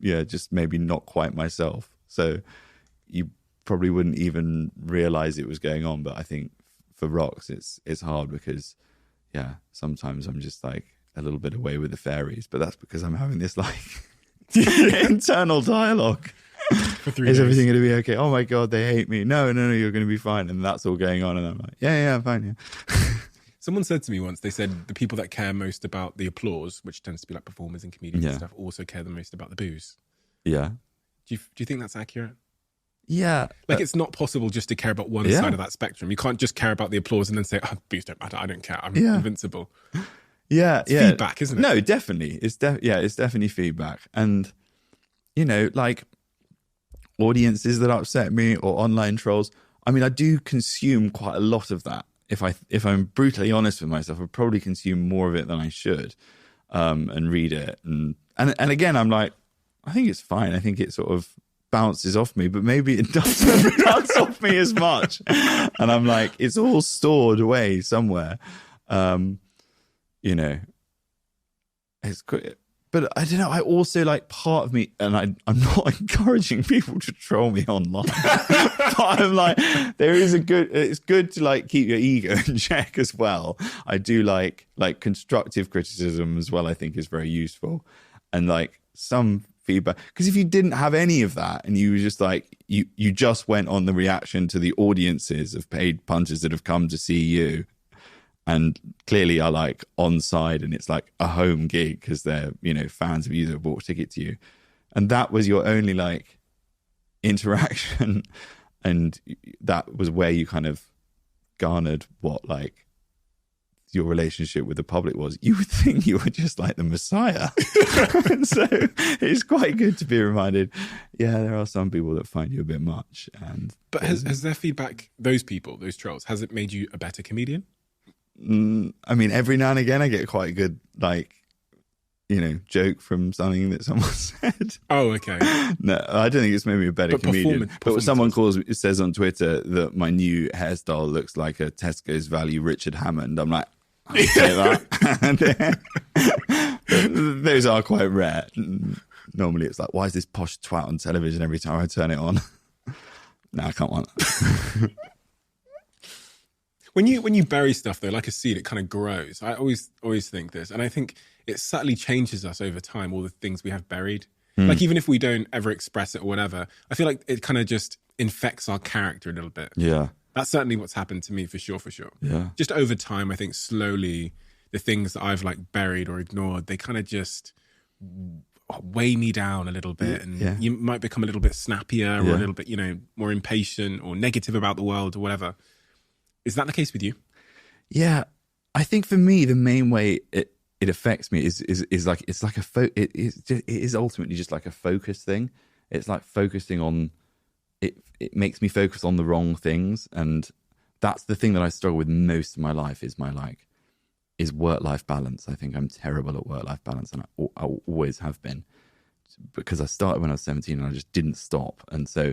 just maybe not quite myself. So you probably wouldn't even realize it was going on. But I think for Rox, it's hard because, sometimes I'm just like a little bit away with the fairies, but that's because I'm having this like internal dialogue. For 3 Is days. everything going to be okay? Oh my God, they hate me. No, you're going to be fine. And that's all going on. And I'm like, yeah, I'm fine. Yeah. Someone said to me once, they said the people that care most about the applause, which tends to be like performers and comedians and stuff, also care the most about the booze. Yeah. Do you think that's accurate? Yeah. Like, it's not possible just to care about one side of that spectrum. You can't just care about the applause and then say, oh, booze don't matter. I don't care. I'm invincible. Yeah. It's feedback, isn't it? No, definitely. It's definitely feedback. And, you know, like audiences that upset me or online trolls, I mean, I do consume quite a lot of that. If I'm brutally honest with myself, I probably consume more of it than I should, and read it. And again, I'm like, I think it's fine. I think it sort of bounces off me, but maybe it doesn't bounce off me as much. And I'm like, it's all stored away somewhere. You know, it's good. But I don't know, I also like part of me, and I'm not encouraging people to troll me online, but I'm like, it's good to like keep your ego in check as well. I do like constructive criticism as well, I think is very useful. And like some feedback. Because if you didn't have any of that and you were just like, you just went on the reaction to the audiences of paid punters that have come to see you and clearly are like on side and it's like a home gig because they're, you know, fans of you that bought a ticket to you. And that was your only like interaction. And that was where you kind of garnered what like your relationship with the public was. You would think you were just like the Messiah. And so it's quite good to be reminded, yeah, there are some people that find you a bit much. But has their feedback, those people, those trolls, has it made you a better comedian? I mean, every now and again I get quite a good, like, you know, joke from something that someone said. Oh, okay. No, I don't think it's made me a better comedian. But someone says on Twitter that my new hairstyle looks like a Tesco's value Richard Hammond. I'm like, I'll say that. Those are quite rare. Normally it's like, why is this posh twat on television every time I turn it on? No, I can't want that. When you bury stuff though, like a seed, it kind of grows. I always think this, and I think it subtly changes us over time. All the things we have buried, like even if we don't ever express it or whatever, I feel like it kind of just infects our character a little bit. Yeah, that's certainly what's happened to me for sure. Yeah, just over time, I think slowly the things that I've like buried or ignored, they kind of just weigh me down a little bit, and you might become a little bit snappier or a little bit, you know, more impatient or negative about the world or whatever. Is that the case with you? Yeah, I think for me the main way it affects me is like it's like it is ultimately just like a focus thing. It's like focusing on it. It makes me focus on the wrong things, and that's the thing that I struggle with most of my life. Is work-life balance. I think I'm terrible at work-life balance, and I always have been, because I started when I was 17 and I just didn't stop, and so.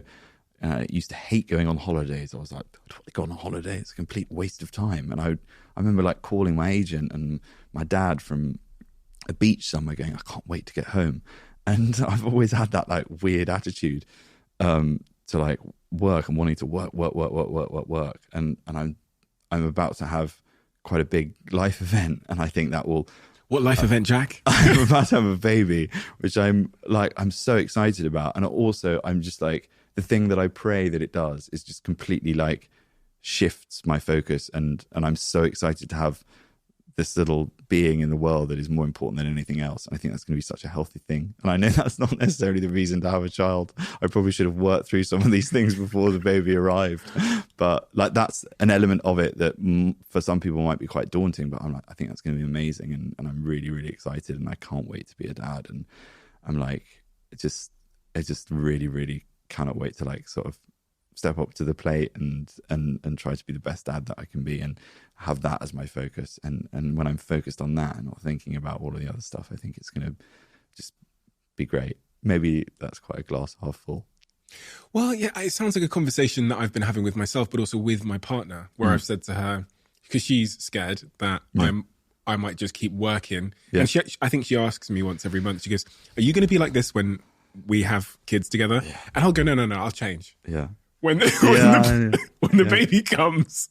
I used to hate going on holidays. I was like, go on a holiday, it's a complete waste of time. And I remember like calling my agent and my dad from a beach somewhere going, I can't wait to get home. And I've always had that like weird attitude to like work and wanting to work. And I'm about to have quite a big life event, and I think that will. What life event, Jack? I'm about to have a baby, which I'm so excited about. And also I'm just like, the thing that I pray that it does is just completely like shifts my focus. And I'm so excited to have this little being in the world that is more important than anything else. And I think that's going to be such a healthy thing. And I know that's not necessarily the reason to have a child. I probably should have worked through some of these things before the baby arrived. But like, that's an element of it that for some people might be quite daunting, but I'm like, I think that's going to be amazing. And I'm really, really excited, and I can't wait to be a dad. And I'm like, I just really, really cannot wait to like sort of step up to the plate and try to be the best dad that I can be, and have that as my focus. And when I'm focused on that and not thinking about all of the other stuff, I think it's going to just be great. Maybe that's quite a glass half full. Well, yeah, it sounds like a conversation that I've been having with myself, but also with my partner, where I've said to her, because she's scared that I might just keep working. Yeah. And I think she asks me once every month, she goes, are you going to be like this when we have kids together? Yeah. And I'll go, no, I'll change. Yeah. When the baby comes,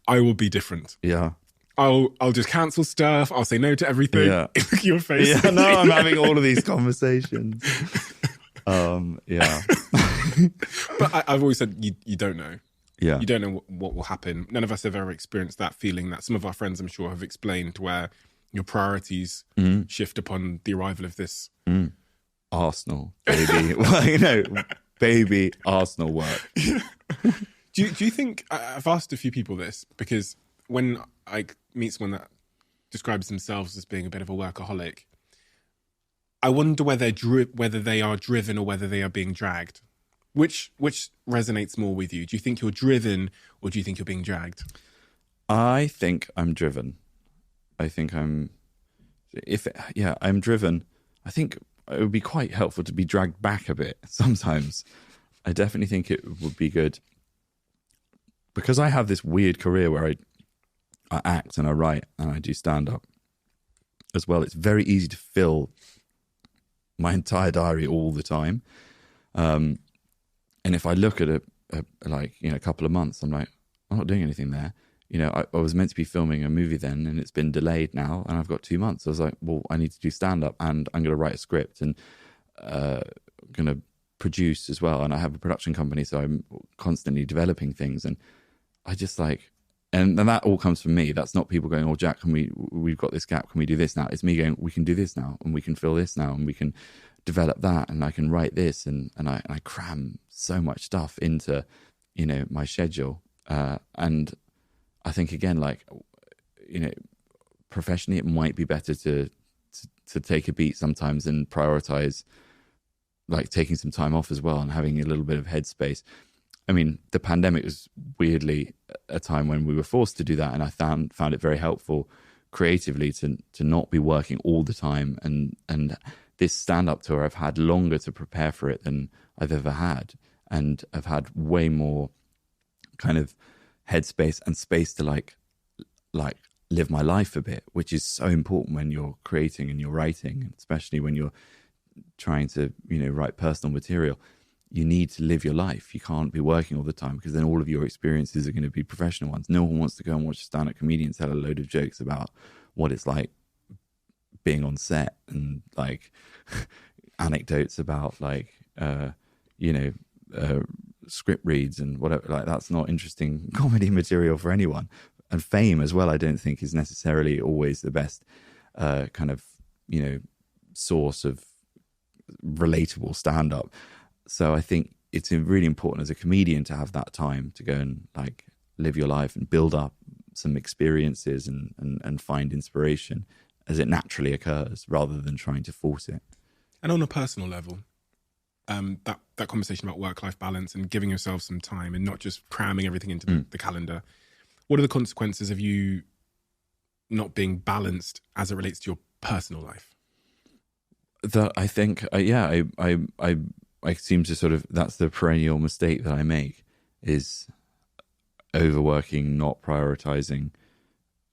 I will be different. Yeah. I'll just cancel stuff. I'll say no to everything. Yeah. Look at your face. Yeah, no, I'm having all of these conversations. Yeah. But I've always said you don't know. Yeah. You don't know what will happen. None of us have ever experienced that feeling that some of our friends, I'm sure, have explained, where your priorities shift upon the arrival of this. Arsenal, baby. Well, you know, baby Arsenal work. Do you think, I've asked a few people this, because when I meet someone that describes themselves as being a bit of a workaholic, I wonder whether they are driven or whether they are being dragged. Which resonates more with you? Do you think you're driven, or do you think you're being dragged? I think I'm driven. I'm driven. I think it would be quite helpful to be dragged back a bit sometimes. I definitely think it would be good, because I have this weird career where I act and I write and I do stand-up as well. It's very easy to fill my entire diary all the time. And if I look at a couple of months, I'm like, I'm not doing anything there. You know, I was meant to be filming a movie then, and it's been delayed now, and I've got 2 months. I was like, well, I need to do stand-up, and I'm going to write a script. And going to produce as well, and I have a production company, so I'm constantly developing things, and I just like, and that all comes from me. That's not people going, "Oh, Jack, we've got this gap, can we do this now?" It's me going, "We can do this now, and we can fill this now, and we can develop that, and I can write this," and I cram so much stuff into, my schedule, and I think again, like, professionally, it might be better to take a beat sometimes and prioritize, like, taking some time off as well and having a little bit of headspace. I mean, the pandemic was weirdly a time when we were forced to do that, and I found it very helpful creatively to not be working all the time. And this stand-up tour, I've had longer to prepare for it than I've ever had, and I've had way more kind of headspace and space to like live my life a bit, which is so important when you're creating and you're writing, especially when you're trying to, write personal material. You need to live your life. You can't be working all the time, because then all of your experiences are going to be professional ones. No one wants to go and watch a stand-up comedian tell a load of jokes about what it's like being on set, and like anecdotes about like, script reads and whatever. Like, that's not interesting comedy material for anyone. And fame as well, I don't think is necessarily always the best kind of, source of relatable stand-up. So I think it's really important as a comedian to have that time to go and like live your life and build up some experiences and find inspiration as it naturally occurs, rather than trying to force it. And on a personal level, that conversation about work-life balance and giving yourself some time and not just cramming everything into the calendar, what are the consequences of you not being balanced as it relates to your personal life? That I think, I seem to sort of, that's the perennial mistake that I make, is overworking, not prioritizing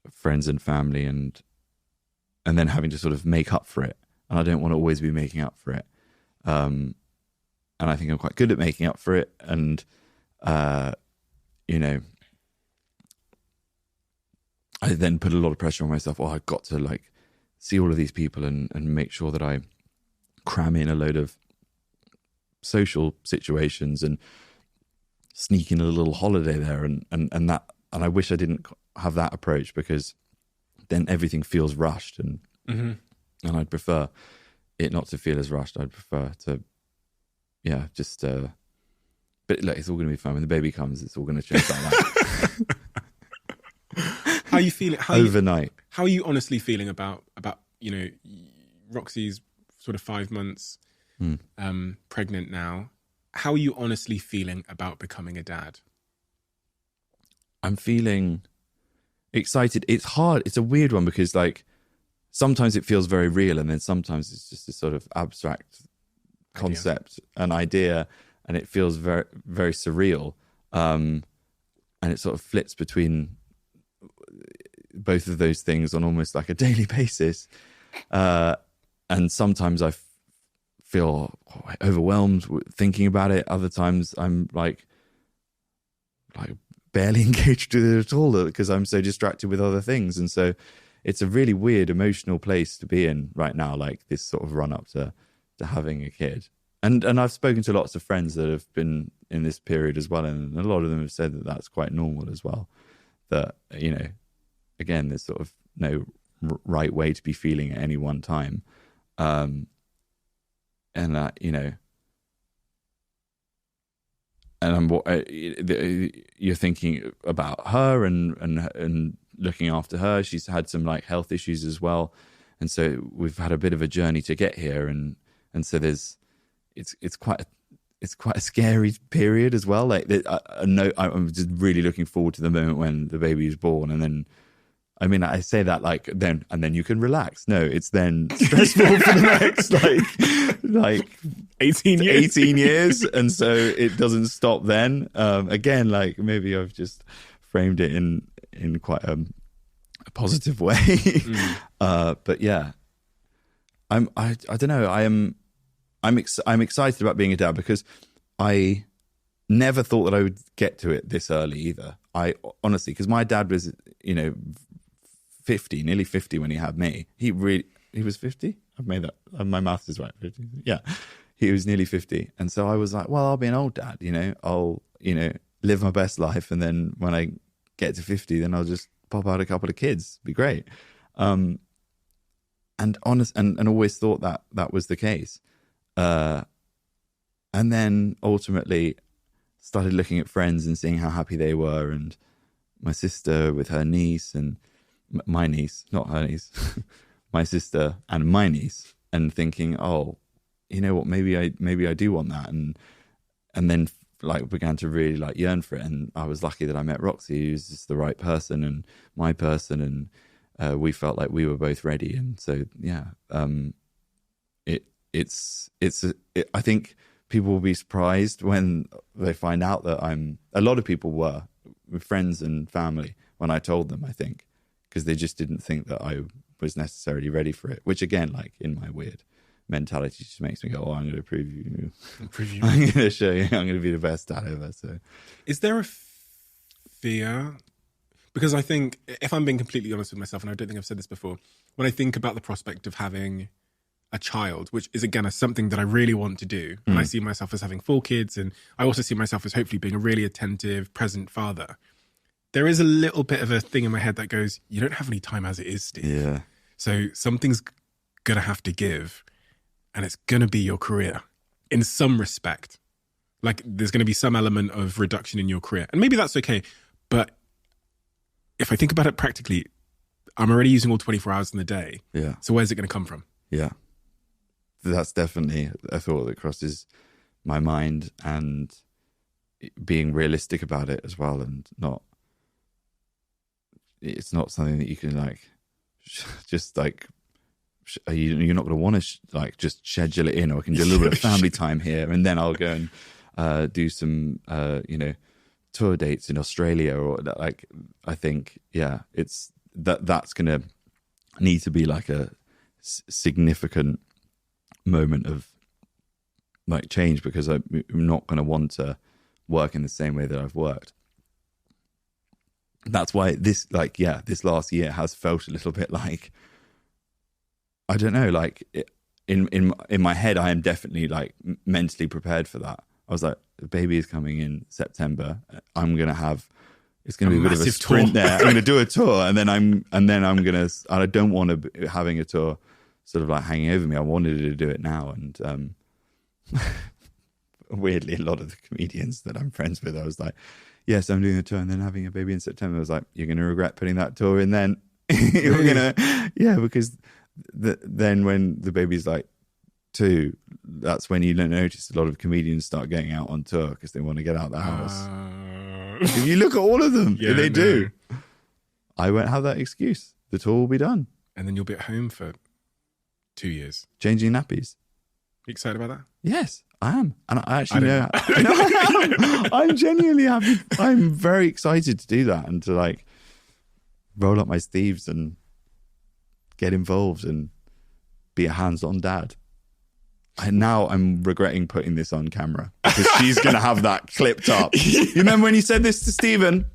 friends and family, and then having to sort of make up for it. And I don't want to always be making up for it. And I think I'm quite good at making up for it. And, I then put a lot of pressure on myself. Oh, I've got to like see all of these people and make sure that I cram in a load of social situations and sneak in a little holiday there. And I wish I didn't have that approach, because then everything feels rushed, and I'd prefer it not to feel as rushed. I'd prefer to, but look, it's all going to be fun. When the baby comes, it's all going to change like that. How are you feeling? Overnight. How are you honestly feeling about Roxy's sort of 5 months pregnant now? How are you honestly feeling about becoming a dad? I'm feeling excited. It's hard. It's a weird one, because like sometimes it feels very real, and then sometimes it's just a sort of abstract concept, an idea, and it feels very, very surreal. And it sort of flits between both of those things on almost like a daily basis. And sometimes I feel overwhelmed thinking about it. Other times I'm like barely engaged with it at all, because I'm so distracted with other things. And so it's a really weird emotional place to be in right now, like this sort of run up to having a kid. And I've spoken to lots of friends that have been in this period as well, and a lot of them have said that that's quite normal as well. That, again, there's sort of no right way to be feeling at any one time. And that, and you're thinking about her and looking after her. She's had some like health issues as well. And so we've had a bit of a journey to get here. And so it's quite a scary period as well. Like I'm just really looking forward to the moment when the baby is born, and then, I mean, I say that like then, and then you can relax. No, it's then stressful for the next like 18 years. And so it doesn't stop then. Again, like maybe I've just framed it in quite a positive way. But yeah, I don't know. I'm excited about being a dad, because I never thought that I would get to it this early either. I honestly, because my dad was, nearly 50 when he had me. he was 50. I've made that. My maths is right. 50. Yeah, he was nearly 50, and so I was like, well, I'll be an old dad. I'll live my best life, and then when I get to 50, then I'll just pop out a couple of kids. Be great. And always thought that was the case. And then ultimately started looking at friends and seeing how happy they were, and my sister with her niece and my niece, not her niece, my sister and my niece, and thinking, oh, you know what, maybe I do want that, and then like began to really like yearn for it. And I was lucky that I met Roxy, who's just the right person and my person, and we felt like we were both ready. And so I think people will be surprised when they find out that a lot of people were, with friends and family, when I told them, I think, because they just didn't think that I was necessarily ready for it, which again, like in my weird mentality, just makes me go, oh, I'm going to prove you. I'm going to show you I'm going to be the best dad ever. So is there a fear? Because I think, if I'm being completely honest with myself, and I don't think I've said this before, when I think about the prospect of having a child, which is again something that I really want to do, and I see myself as having 4 kids, and I also see myself as hopefully being a really attentive, present father, there is a little bit of a thing in my head that goes, you don't have any time as it is, Steve. Yeah. So something's going to have to give, and it's going to be your career in some respect. Like there's going to be some element of reduction in your career, and maybe that's okay. But if I think about it practically, I'm already using all 24 hours in the day. Yeah. So where's it going to come from? Yeah. That's definitely a thought that crosses my mind, and being realistic about it as well, and it's not something that you can like just like you're not going to want to like just schedule it in, or I can do a little bit of family time here, and then I'll go and do some tour dates in Australia, or like I think it's that's going to need to be like a significant moment of like change, because I'm not going to want to work in the same way that I've worked. That's why this last year has felt a little bit like, I don't know, like in my head, I am definitely like mentally prepared for that. I was like, the baby is coming in September. It's going to be a bit of a sprint there. I'm going to do a tour, and then I don't want to be having a tour sort of like hanging over me. I wanted to do it now. And weirdly, a lot of the comedians that I'm friends with, I was like, yes, I'm doing a tour and then having a baby in September. I was like, you're going to regret putting that tour in then. Because then when the baby's like 2, that's when you notice a lot of comedians start getting out on tour because they want to get out of the house. If you look at all of them, they do. I won't have that excuse. The tour will be done. And then you'll be at home for 2 years. Changing nappies. You excited about that? Yes, I am. And I actually know I am. I'm genuinely happy. I'm very excited to do that and to like roll up my sleeves and get involved and be a hands-on dad. And now I'm regretting putting this on camera because she's going to have that clipped up. You remember when you said this to Stephen?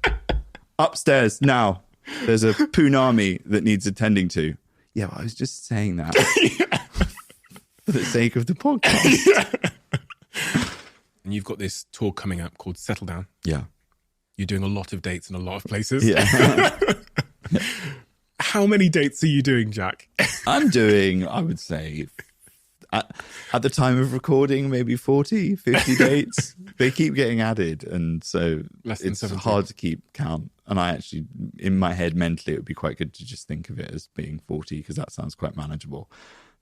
Upstairs now, there's a punami that needs attending to. Yeah, well, I was just saying that for the sake of the podcast. And you've got this tour coming up called Settle Down. Yeah. You're doing a lot of dates in a lot of places. Yeah. How many dates are you doing, Jack? I'm doing, I would say, at the time of recording, maybe 40, 50 dates. They keep getting added. And so it's 70. hard to keep count. And I actually, in my head, mentally, it would be quite good to just think of it as being 40 because that sounds quite manageable.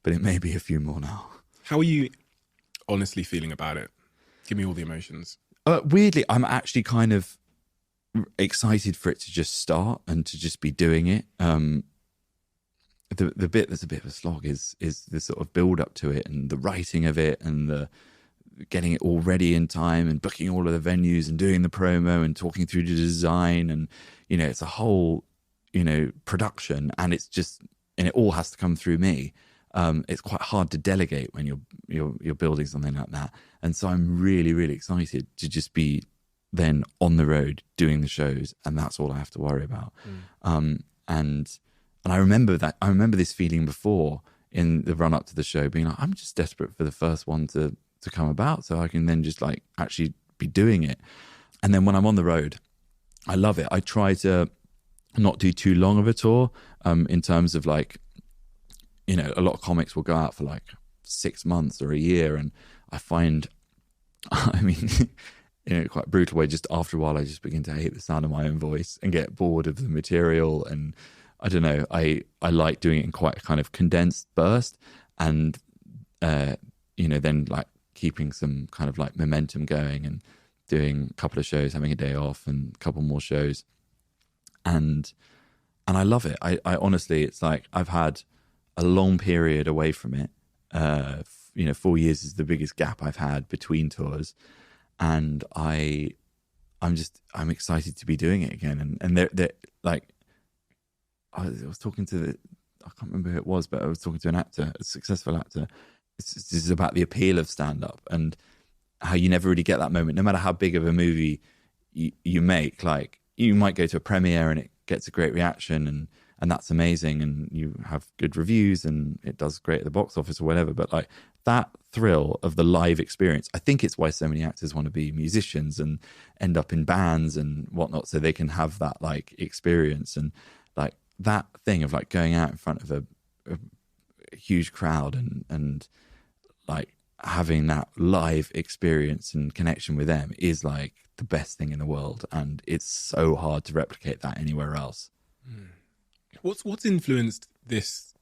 But it may be a few more now. How are you honestly feeling about it? Give me all the emotions. Weirdly, I'm actually kind of excited for it to just start and to just be doing it. The bit that's a bit of a slog is the sort of build up to it and the writing of it and the getting it all ready in time and booking all of the venues and doing the promo and talking through the design. And, you know, it's a whole, production, and it's just, and it all has to come through me. It's quite hard to delegate when you're building something like that. And so I'm really, really excited to just be then on the road doing the shows, and that's all I have to worry about. And I remember this feeling before in the run up to the show, being like, I'm just desperate for the first one to come about so I can then just like actually be doing it. And then when I'm on the road, I love it. I try to not do too long of a tour, in terms of like, you know, a lot of comics will go out for like 6 months or a year. And I find, I mean, in a quite brutal way, just after a while, I just begin to hate the sound of my own voice and get bored of the material. And I don't know, I like doing it in quite a kind of condensed burst, and, you know, then like keeping some kind of like momentum going and doing a couple of shows, having a day off and a couple more shows. And I love it. I honestly, it's like I've had a long period away from it. You know, 4 years is the biggest gap I've had between tours. And I'm excited to be doing it again. And they're like, I was talking to I can't remember who it was, but I was talking to an actor, a successful actor. This is about the appeal of stand-up and how you never really get that moment, no matter how big of a movie you make. Like, you might go to a premiere and it gets a great reaction and that's amazing, and you have good reviews and it does great at the box office or whatever. But like that thrill of the live experience, I think it's why so many actors want to be musicians and end up in bands and whatnot, so they can have that like experience. And like that thing of like going out in front of a huge crowd and like having that live experience and connection with them is like the best thing in the world, and it's so hard to replicate that anywhere else. What's influenced this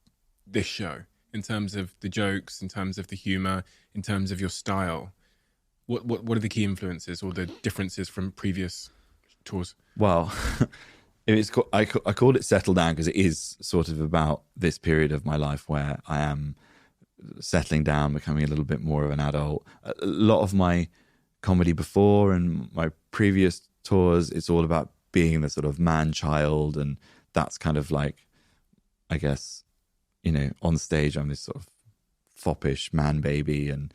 show in terms of the jokes, in terms of the humor, in terms of your style? What are the key influences or the differences from previous tours? Well, I called it Settle Down because it is sort of about this period of my life where I am settling down, becoming a little bit more of an adult. A lot of my comedy before and my previous tours, it's all about being the sort of man-child, and that's kind of like, I guess, you know, on stage I'm this sort of foppish man baby and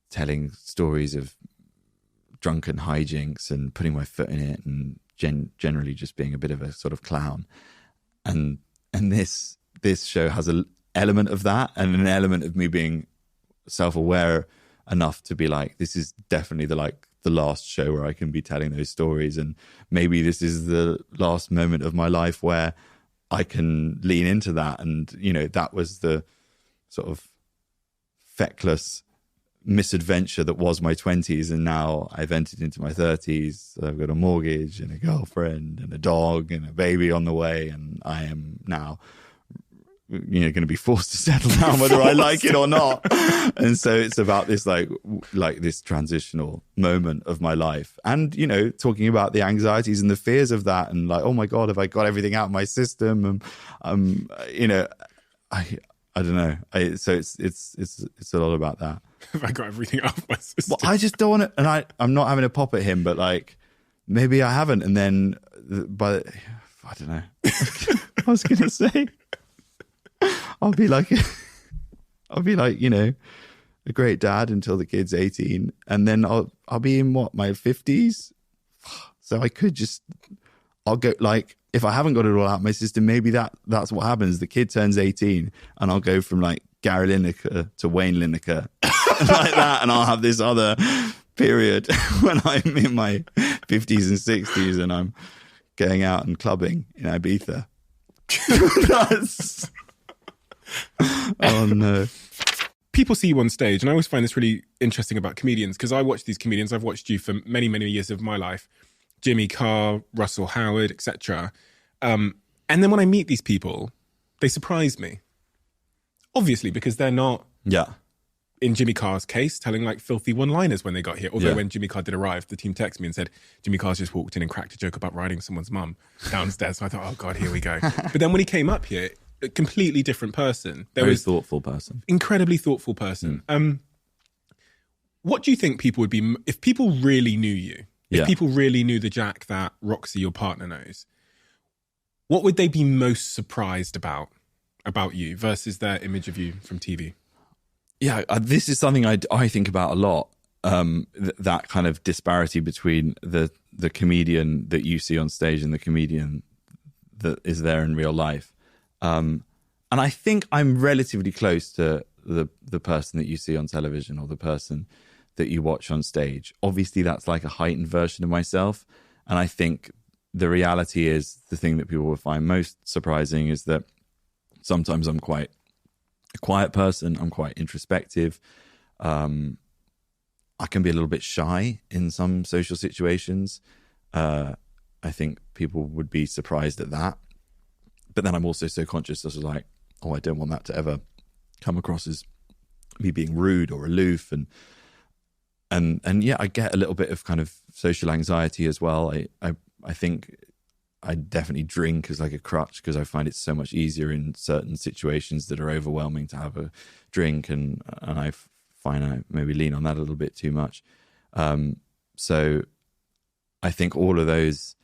telling stories of drunken hijinks and putting my foot in it and generally just being a bit of a sort of clown. And this show has an element of that and an element of me being self-aware enough to be like, this is definitely the last show where I can be telling those stories, and maybe this is the last moment of my life where I can lean into that. And you know, that was the sort of feckless misadventure that was my 20s, and now I've entered into my 30s. I've got a mortgage and a girlfriend and a dog and a baby on the way, and I am now, you know, going to be forced to settle down whether I like it or not. And so it's about this like this transitional moment of my life, and you know, talking about the anxieties and the fears of that, and like, oh my god, have I got everything out of my system? And you know, I don't know. So it's a lot about that. Have I got everything out of my system? Well, I just don't want to, and I'm not having a pop at him, but like maybe I haven't, and then but I don't know. I was gonna say I'll be like, you know, a great dad until the kid's 18, and then I'll be in my 50s. So I could I'll go, like, if I haven't got it all out of my system, maybe that's what happens. The kid turns 18 and I'll go from like Gary Lineker to Wayne Lineker like that, and I'll have this other period when I'm in my 50s and 60s and I'm going out and clubbing in Ibiza. Oh no. People see you on stage, and I always find this really interesting about comedians, because I watch these comedians. I've watched you for many, many years of my life. Jimmy Carr, Russell Howard, etc. And then when I meet these people, they surprise me. Obviously, because they're not, in Jimmy Carr's case, telling like filthy one-liners when they got here. Although when Jimmy Carr did arrive, the team texted me and said, Jimmy Carr's just walked in and cracked a joke about riding someone's mum downstairs. So I thought, oh God, here we go. But then when he came up here, a completely different person. Very thoughtful person. Incredibly thoughtful person. What do you think people would be, if people really knew you, if people really knew the Jack that Roxy, your partner, knows, what would they be most surprised about you versus their image of you from TV? Yeah, this is something I think about a lot. That kind of disparity between the comedian that you see on stage and the comedian that is there in real life. And And I think I'm relatively close to the person that you see on television or the person that you watch on stage. Obviously, that's like a heightened version of myself. And I think the reality is, the thing that people will find most surprising is that sometimes I'm quite a quiet person. I'm quite introspective. I can be a little bit shy in some social situations. I think people would be surprised at that. But then I'm also so conscious of like, oh, I don't want that to ever come across as me being rude or aloof. And yeah, I get a little bit of kind of social anxiety as well. I think I definitely drink as like a crutch because I find it so much easier in certain situations that are overwhelming to have a drink, and I find I maybe lean on that a little bit too much. So I think all of those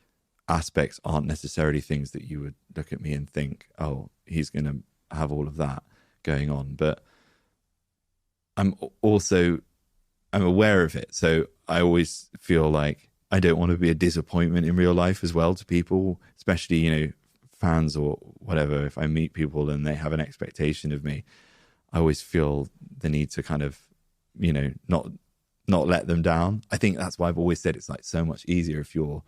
aspects aren't necessarily things that you would look at me and think, oh, he's going to have all of that going on. But I'm aware of it. So I always feel like I don't want to be a disappointment in real life as well to people, especially, you know, fans or whatever. If I meet people and they have an expectation of me, I always feel the need to kind of, you know, not let them down. I think that's why I've always said it's like so much easier if you're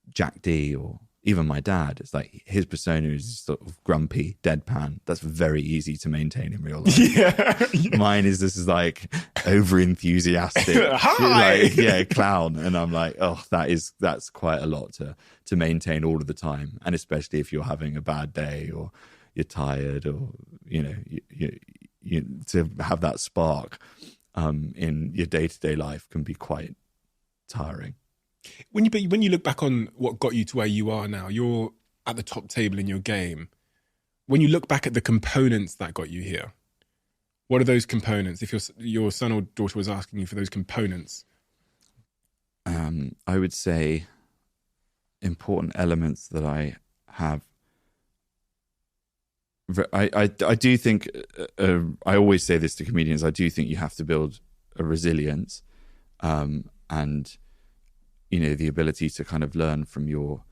Jack D or even my dad. It's like his persona is sort of grumpy, deadpan. That's very easy to maintain in real life. Yeah. Mine is, this is like over enthusiastic, Hi! like, yeah, clown. And I'm like, oh, that's quite a lot to maintain all of the time. And especially if you're having a bad day or you're tired, or, you know, you to have that spark in your day-to-day life can be quite tiring. When you look back on what got you to where you are now, you're at the top table in your game. When you look back at the components that got you here, what are those components? If your son or daughter was asking you for those components, I would say important elements that I have. I do think, I always say this to comedians, I do think you have to build a resilience and, you know, the ability to kind of learn from your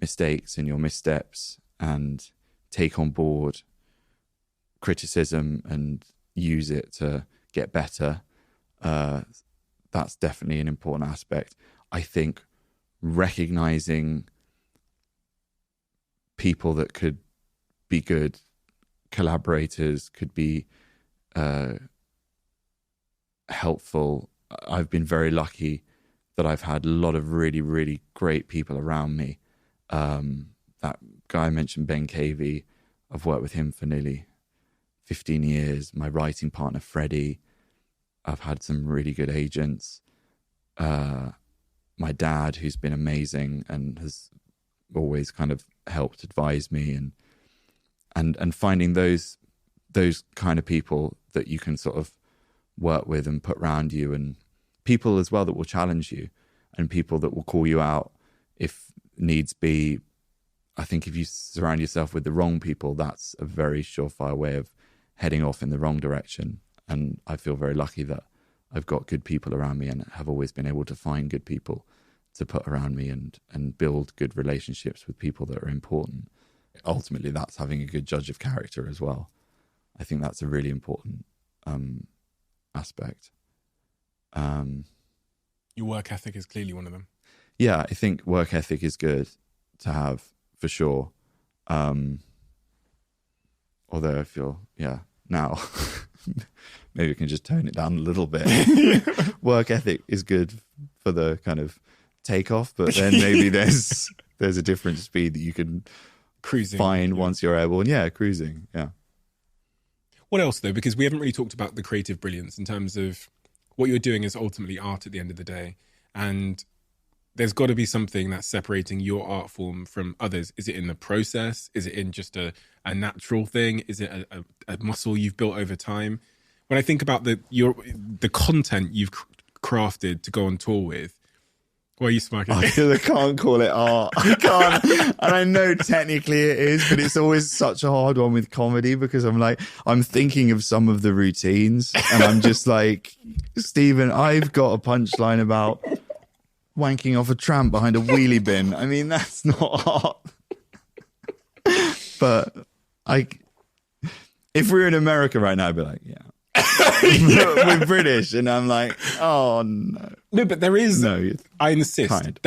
mistakes and your missteps and take on board criticism and use it to get better. That's definitely an important aspect. I think recognizing people that could be good collaborators, could be helpful. I've been very lucky that I've had a lot of really, really great people around me. That guy I mentioned, Ben Cavey, I've worked with him for nearly 15 years. My writing partner, Freddie, I've had some really good agents. My dad, who's been amazing and has always kind of helped advise me, and finding those kind of people that you can sort of work with and put around you, and people as well that will challenge you, and people that will call you out if needs be. I think if you surround yourself with the wrong people, that's a very surefire way of heading off in the wrong direction. And I feel very lucky that I've got good people around me and have always been able to find good people to put around me and build good relationships with people that are important. Ultimately, that's having a good judge of character as well. I think that's a really important aspect. your work ethic is clearly one of them. Yeah, I think work ethic is good to have for sure. Although I feel, now maybe we can just tone it down a little bit. Work ethic is good for the kind of takeoff, but then maybe there's a different speed that you can find once you're able. And cruising. Yeah. What else though? Because we haven't really talked about the creative brilliance in terms of what you're doing is ultimately art at the end of the day. And there's got to be something that's separating your art form from others. Is it in the process? Is it in just a natural thing? Is it a muscle you've built over time? When I think about the content you've crafted to go on tour with, why are you smirking? I can't call it art. I can't. And I know technically it is, but it's always such a hard one with comedy because I'm thinking of some of the routines and I'm just like, Stephen, I've got a punchline about wanking off a tramp behind a wheelie bin. I mean, that's not art. But if we were in America right now, I'd be like, yeah. We're British, and I'm like, oh no. No, but there is. No, I insist. kind.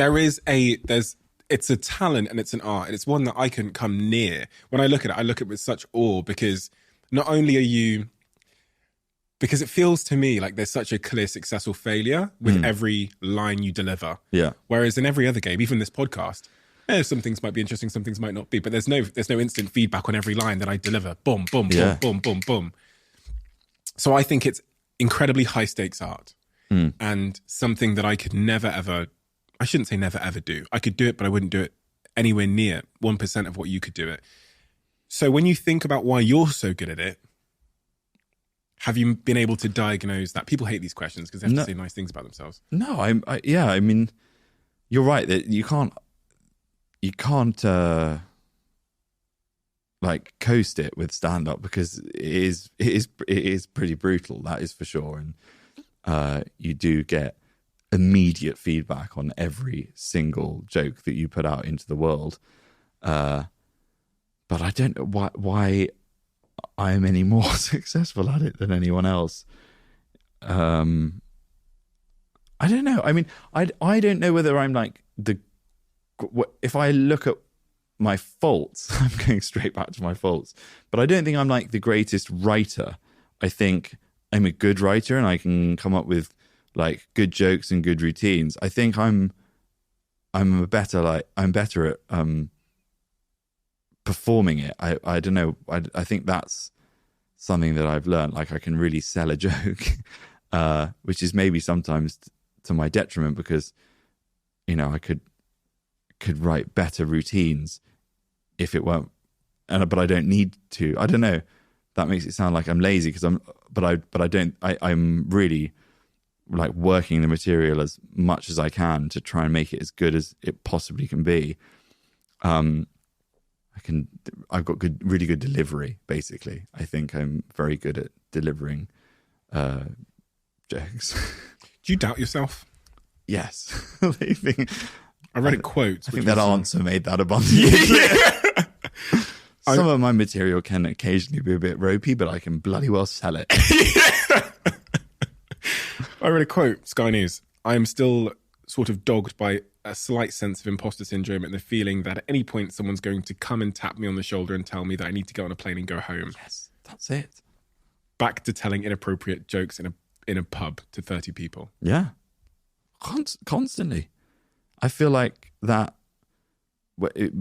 It's a talent and it's an art, and it's one that I couldn't come near. When I look at it, I look at it with such awe because not only are you, because it feels to me like there's such a clear successful failure with every line you deliver. Yeah. Whereas in every other game, even this podcast, some things might be interesting, some things might not be, but there's no instant feedback on every line that I deliver. Boom, boom, boom, boom, boom, boom. So I think it's incredibly high stakes art and something that I could never ever, I shouldn't say never ever do. I could do it, but I wouldn't do it anywhere near 1% of what you could do it. So when you think about why you're so good at it, have you been able to diagnose that? People hate these questions because they have to say nice things about themselves. No, I mean, you're right that you can't like coast it with stand up because it is pretty brutal. That is for sure. And you do get immediate feedback on every single joke that you put out into the world. But I don't know why I am any more successful at it than anyone else. I don't know. I mean, I don't know whether I'm like if I look at my faults, I'm going straight back to my faults, but I don't think I'm like the greatest writer. I think I'm a good writer and I can come up with like good jokes and good routines. I think I'm better at performing it. I don't know. I think that's something that I've learned. Like I can really sell a joke, which is maybe sometimes to my detriment because, you know, I could write better routines if it weren't, but I don't need to. I don't know. That makes it sound like I'm lazy because I'm really like working the material as much as I can to try and make it as good as it possibly can be. I've got really good delivery, basically. I think I'm very good at delivering jokes. Do you doubt yourself? Yes. I read a quote. I think that answer made that abundantly clear. Some of my material can occasionally be a bit ropey, but I can bloody well sell it. I read a quote, Sky News. I am still sort of dogged by a slight sense of imposter syndrome and the feeling that at any point someone's going to come and tap me on the shoulder and tell me that I need to get on a plane and go home. Yes, that's it. Back to telling inappropriate jokes in a pub to 30 people. Yeah. Constantly. I feel like that,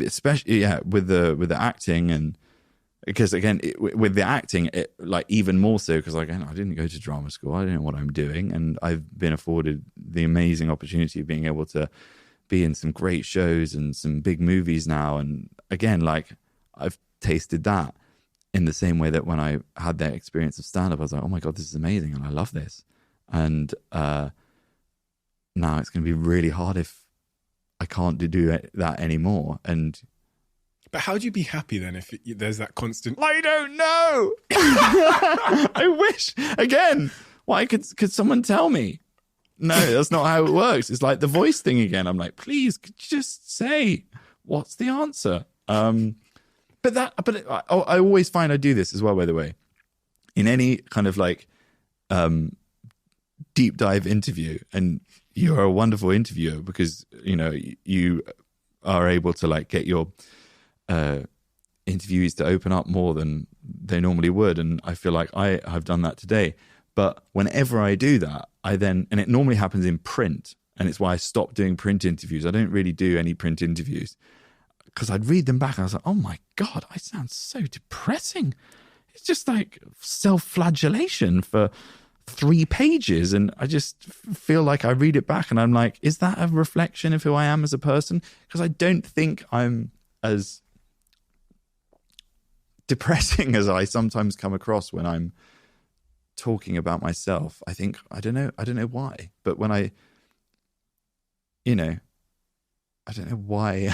especially with the acting, and because again with the acting, it like even more so because again I didn't go to drama school. I don't know what I'm doing, and I've been afforded the amazing opportunity of being able to be in some great shows and some big movies now. And again, like I've tasted that in the same way that when I had that experience of stand-up, I was like, oh my God, this is amazing and I love this. And now it's going to be really hard if I can't do that anymore. But how do you be happy then if there's that constant? I don't know. I wish again. Why could someone tell me? No, that's not how it works. It's like the voice thing again. I'm like, please, could you just say what's the answer? But I always find I do this as well. By the way, in any kind of like deep dive interview, and you're a wonderful interviewer because you know you are able to like get your interviewees to open up more than they normally would, and I feel like I have done that today. But whenever I do that, and it normally happens in print, and it's why I stopped doing print interviews. I don't really do any print interviews because I'd read them back and I was like, oh my God, I sound so depressing. It's just like self-flagellation for 3 pages. And I just feel like I read it back and I'm like, is that a reflection of who I am as a person? Because I don't think I'm as depressing as I sometimes come across when I'm talking about myself. I don't know why, but when I don't know why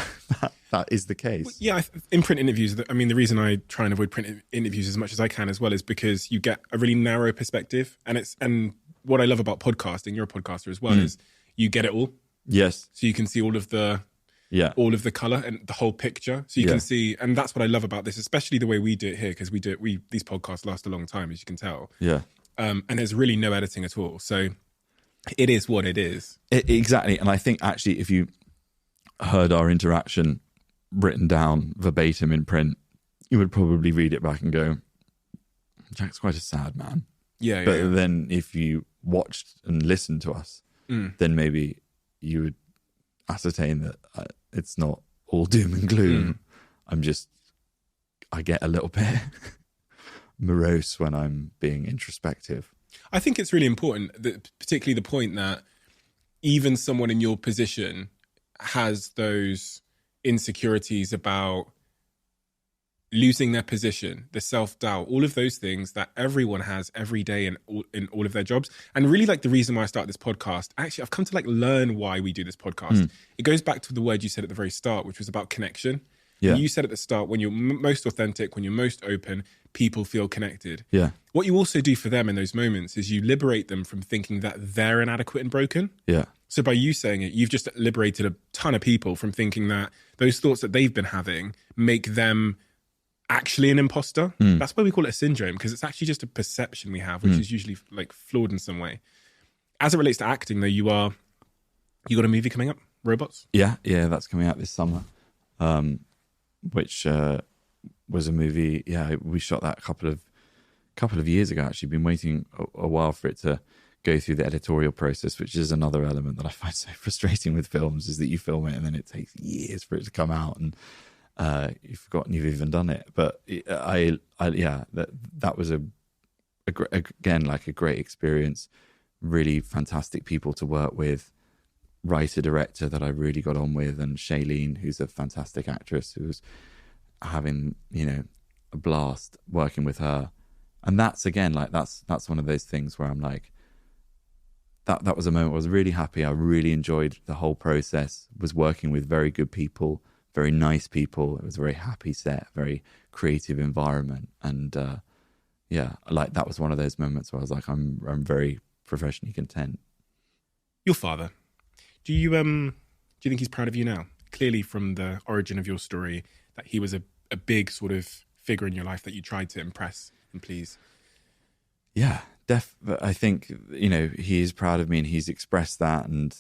that is the case. Well, yeah, in print interviews, I mean, the reason I try and avoid print interviews as much as I can as well is because you get a really narrow perspective, and what I love about podcasting, you're a podcaster as well, is you get it all. Yes. So you can see all of the Yeah. all of the color and the whole picture. So you Yeah. can see, and that's what I love about this, especially the way we do it here, because these podcasts last a long time, as you can tell. Yeah. And there's really no editing at all. So it is what it is. Exactly. And I think actually if you heard our interaction written down verbatim in print, you would probably read it back and go, Jack's quite a sad man. Yeah. But then if you watched and listened to us, then maybe you would ascertain that it's not all doom and gloom. I get a little bit morose when I'm being introspective. I think it's really important, that, particularly the point that even someone in your position has those insecurities about losing their position, the self-doubt, all of those things that everyone has every day in all of their jobs. And really, like, the reason why I started this podcast, actually, I've come to like learn why we do this podcast. It goes back to the word you said at the very start, which was about connection. Yeah. And you said at the start, when you're most authentic, when you're most open, people feel connected. Yeah. What you also do for them in those moments is you liberate them from thinking that they're inadequate and broken. Yeah. So by you saying it, you've just liberated a ton of people from thinking that those thoughts that they've been having make them actually an imposter. That's why we call it a syndrome, because it's actually just a perception we have, which is usually like flawed in some way. As it relates to acting, though, you got a movie coming up, Robots? Yeah, that's coming out this summer, which was a movie. Yeah, we shot that a couple of years ago. Actually, been waiting a while for it to go through the editorial process, which is another element that I find so frustrating with films, is that you film it and then it takes years for it to come out, and you've forgotten you've even done it. But that was again like a great experience. Really fantastic people to work with. Writer director that I really got on with, and Shailene, who's a fantastic actress, who was having a blast working with her. And that's again like that's one of those things where I'm like, that was a moment where I was really happy. I really enjoyed the whole process. Was working with very good people, very nice people. It was a very happy set, very creative environment, and like that was one of those moments where I was like, I'm very professionally content. Your father, do you think he's proud of you now? Clearly, from the origin of your story, that he was a big sort of figure in your life that you tried to impress and please. Yeah, I think he is proud of me, and he's expressed that and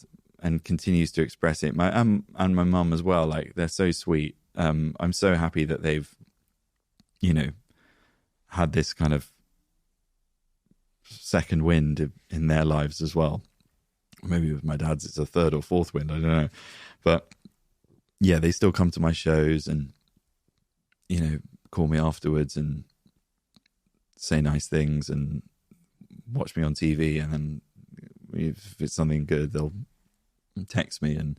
continues to express it. And my mum as well. Like, they're so sweet. I'm so happy that they've had this kind of second wind in their lives as well. Maybe with my dad's it's a third or fourth wind, I don't know. But yeah, they still come to my shows and call me afterwards and say nice things and watch me on TV, and then if it's something good they'll text me, and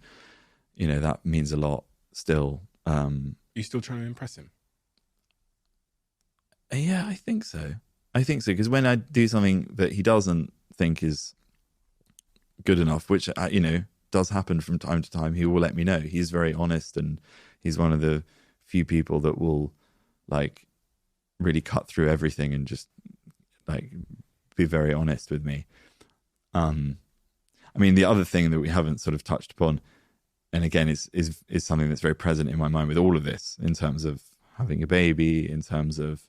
that means a lot still. You still trying to impress him? Yeah, I think so, because when I do something that he doesn't think is good enough, which does happen from time to time, he will let me know. He's very honest, and he's one of the few people that will like really cut through everything and just like be very honest with me. I mean, the other thing that we haven't sort of touched upon, and again is something that's very present in my mind with all of this, in terms of having a baby, in terms of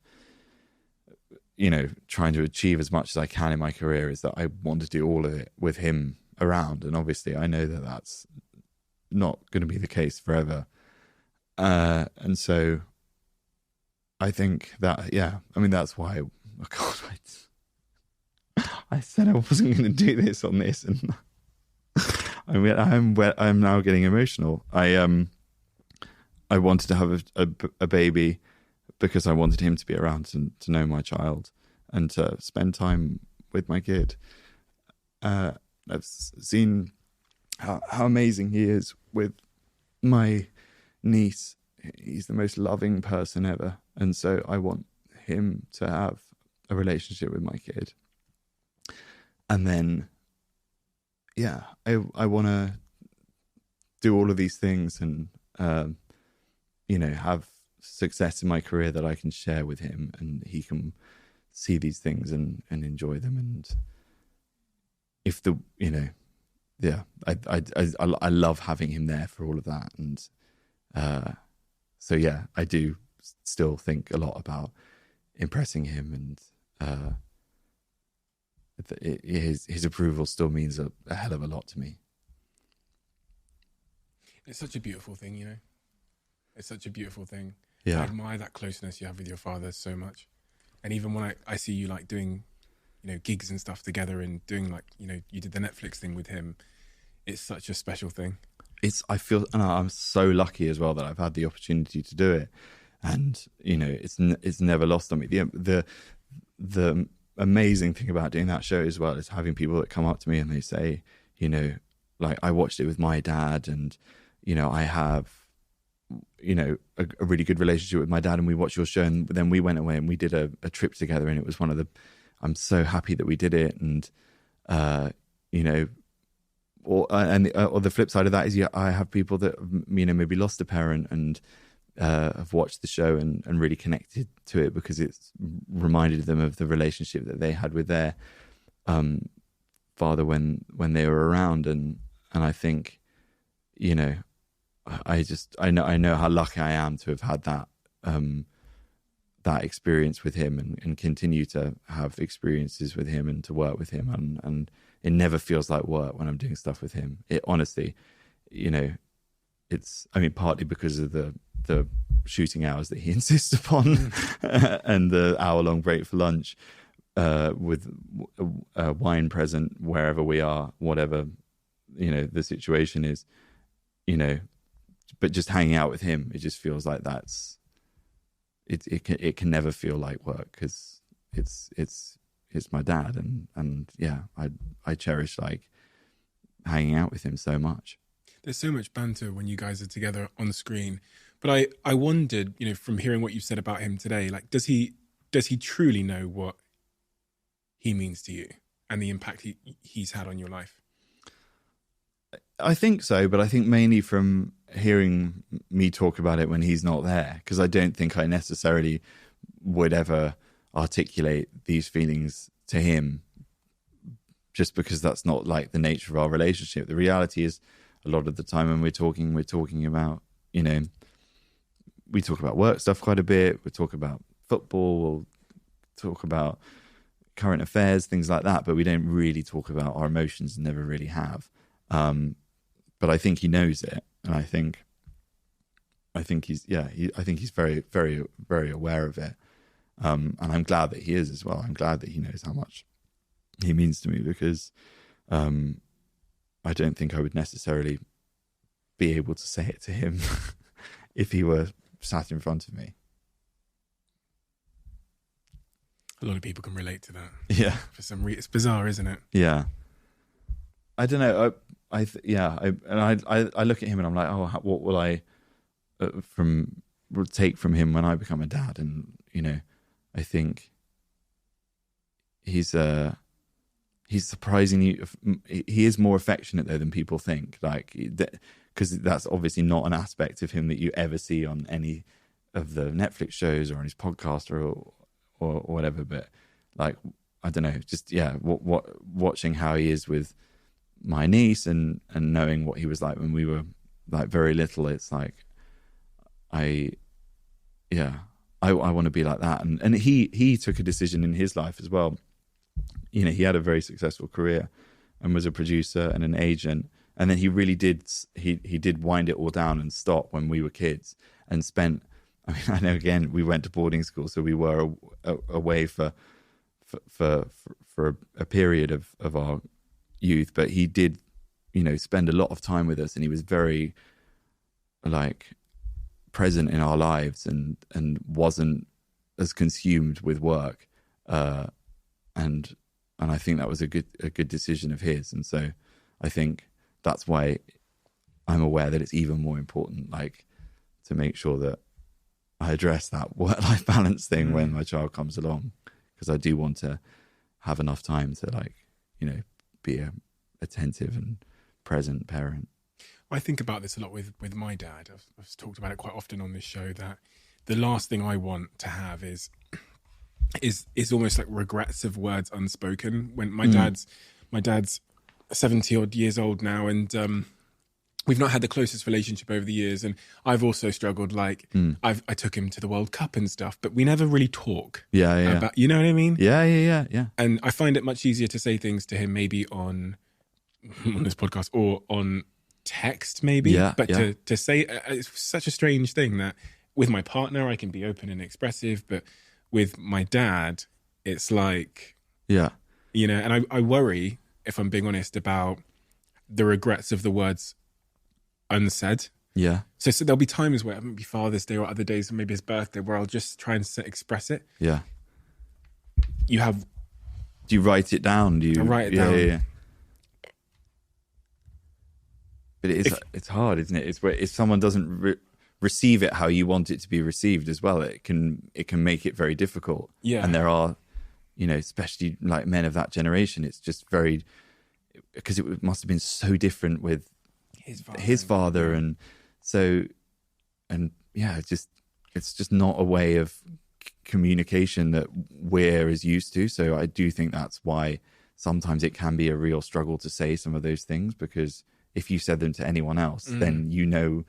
trying to achieve as much as I can in my career, is that I want to do all of it with him around. And obviously I know that that's not going to be the case forever. And so I think that, that's why, I said I wasn't going to do this on this, and I'm now getting emotional. I wanted to have a baby because I wanted him to be around to know my child and to spend time with my kid. I've seen how amazing he is with my niece. He's the most loving person ever. And so I want him to have a relationship with my kid. And then, I want to do all of these things and, have success in my career that I can share with him, and he can see these things and enjoy them. And if yeah, I love having him there for all of that. And so, yeah, I do still think a lot about impressing him, and his approval still means a hell of a lot to me. It's such a beautiful thing, you know. It's such a beautiful thing. Yeah. I admire that closeness you have with your father so much. And even when I see you like doing, you know, gigs and stuff together and doing like, you know, you did the Netflix thing with him. It's such a special thing. I feel, and I'm so lucky as well that I've had the opportunity to do it. And, you know, it's never lost on me. The amazing thing about doing that show as well is having people that come up to me and they say, you know, like, I watched it with my dad, and, you know, I have, you know, a really good relationship with my dad, and we watched your show, and then we went away and we did a trip together, and it was I'm so happy that we did it. And you know, or the flip side of that is, yeah, I have people that, you know, maybe lost a parent and have watched the show and really connected to it because it's reminded them of the relationship that they had with their father when they were around. And I think, you know, I know how lucky I am to have had that that experience with him, and continue to have experiences with him and to work with him, and it never feels like work when I'm doing stuff with him. It honestly, you know, it's, I mean, partly because of the shooting hours that he insists upon and the hour-long break for lunch, with a wine present wherever we are, whatever, you know, the situation is, you know. But just hanging out with him, it just feels like it can never feel like work, because it's my dad, and yeah, I cherish like hanging out with him so much. There's so much banter when you guys are together on screen, but I wondered, you know, from hearing what you said about him today, like, does he truly know what he means to you and the impact he's had on your life? I think so, but I think mainly from hearing me talk about it when he's not there, because I don't think I necessarily would ever articulate these feelings to him, just because that's not like the nature of our relationship. The reality is, a lot of the time when we're talking about, you know, we talk about work stuff quite a bit. We talk about football, we'll talk about current affairs, things like that, but we don't really talk about our emotions, and never really have. But I think he knows it, and I think he's very, very, very aware of it. And I'm glad that he is as well. I'm glad that he knows how much he means to me, because I don't think I would necessarily be able to say it to him if he were sat in front of me. A lot of people can relate to that. Yeah. For some reason, it's bizarre, isn't it? Yeah. I don't know. I look at him and I'm like, oh, what will I take from him when I become a dad? And, you know, I think he's surprisingly, he is more affectionate though than people think, like, because that's obviously not an aspect of him that you ever see on any of the Netflix shows or on his podcast or whatever. But like, I don't know, just, yeah, watching how he is with my niece and knowing what he was like when we were like very little, it's like I want to be like that. And he took a decision in his life as well. You know, he had a very successful career and was a producer and an agent, and then he really did wind it all down and stop when we were kids, and spent, I mean, I know, again, we went to boarding school, so we were away for a period of our youth, but he did, you know, spend a lot of time with us, and he was very like present in our lives, and wasn't as consumed with work, and I think that was a good decision of his. And so I think that's why I'm aware that it's even more important, like, to make sure that I address that work-life balance thing when my child comes along, because I do want to have enough time to, like, you know, be a attentive and present parent. I think about this a lot with my dad. I've talked about it quite often on this show, that the last thing I want to have is almost like regrets of words unspoken. When my dad's 70 odd years old now, and we've not had the closest relationship over the years. And I've also struggled. Like I took him to the World Cup and stuff, but we never really talk. Yeah, yeah. About, you know what I mean? Yeah. And I find it much easier to say things to him maybe on this podcast or on text maybe. Yeah, but yeah. to say it's such a strange thing that with my partner I can be open and expressive, but with my dad it's like, Yeah. you know, and I worry, if I'm being honest, about the regrets of the words unsaid. Yeah. So there'll be times where it might be Father's Day or other days, or maybe his birthday, where I'll just try and express it. Yeah. You have Do you write it down? Do you I write it down. Yeah. But it's hard, isn't it? It's where if someone doesn't receive it how you want it to be received as well, it can make it very difficult. Yeah. And there are, you know, especially like men of that generation, it's just very, because it must have been so different with his father, and so, and yeah, it's just not a way of communication that we're as used to. So I do think that's why sometimes it can be a real struggle to say some of those things, because if you said them to anyone else, then you know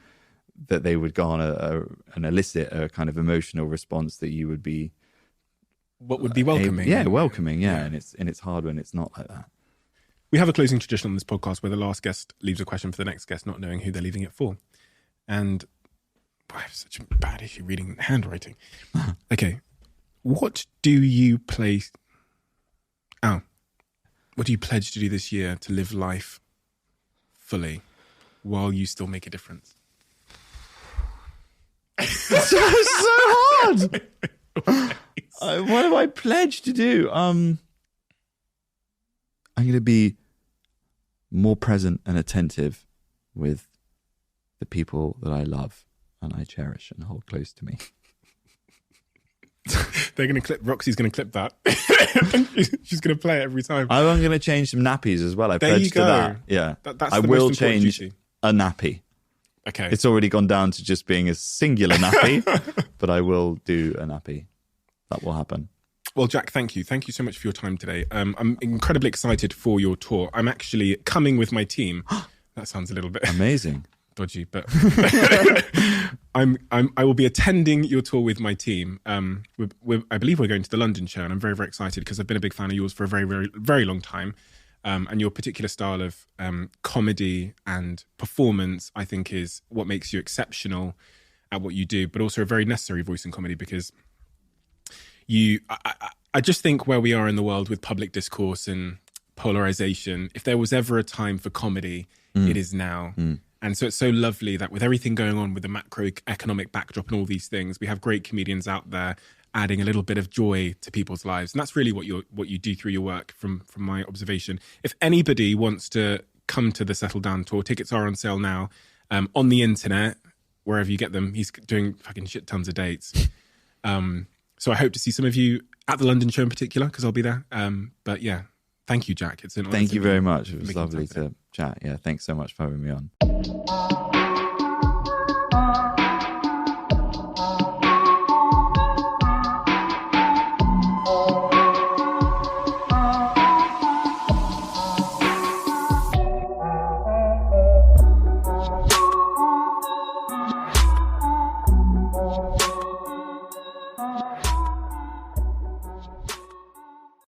that they would garner and elicit a kind of emotional response that you would be what would be welcoming. welcoming. And it's hard when it's not like that. We have a closing tradition on this podcast where the last guest leaves a question for the next guest, not knowing who they're leaving it for. And I have such a bad issue reading handwriting. Okay. What do you pledge to do this year to live life fully while you still make a difference? so hard. What have I pledged to do? I'm going to be more present and attentive with the people that I love and I cherish and hold close to me. They're going to clip. Roxy's going to clip that. She's going to play it every time. I'm going to change some nappies as well. I There you pledged to go. that. Yeah, That's I the will most important change duty. a nappy. Okay. It's already gone down to just being a singular nappy, but I will do a nappy. That will happen. Well, Jack, thank you. Thank you so much for your time today. I'm incredibly excited for your tour. I'm actually coming with my team. That sounds a little bit Amazing. dodgy, but I will be attending your tour with my team. I believe we're going to the London show, and I'm very, very excited because I've been a big fan of yours for a very, very, very long time. And your particular style of comedy and performance, I think, is what makes you exceptional at what you do, but also a very necessary voice in comedy because I just think where we are in the world with public discourse and polarization, if there was ever a time for comedy, it is now. And so it's so lovely that with everything going on with the macroeconomic backdrop and all these things, we have great comedians out there adding a little bit of joy to people's lives. And that's really what you do through your work from my observation. If anybody wants to come to the Settle Down tour, tickets are on sale now on the internet, wherever you get them. He's doing fucking shit tons of dates. So I hope to see some of you at the London show in particular, because I'll be there. But yeah, thank you, Jack. It's an honor. Thank you very much. It was making lovely time to chat. Yeah, thanks so much for having me on.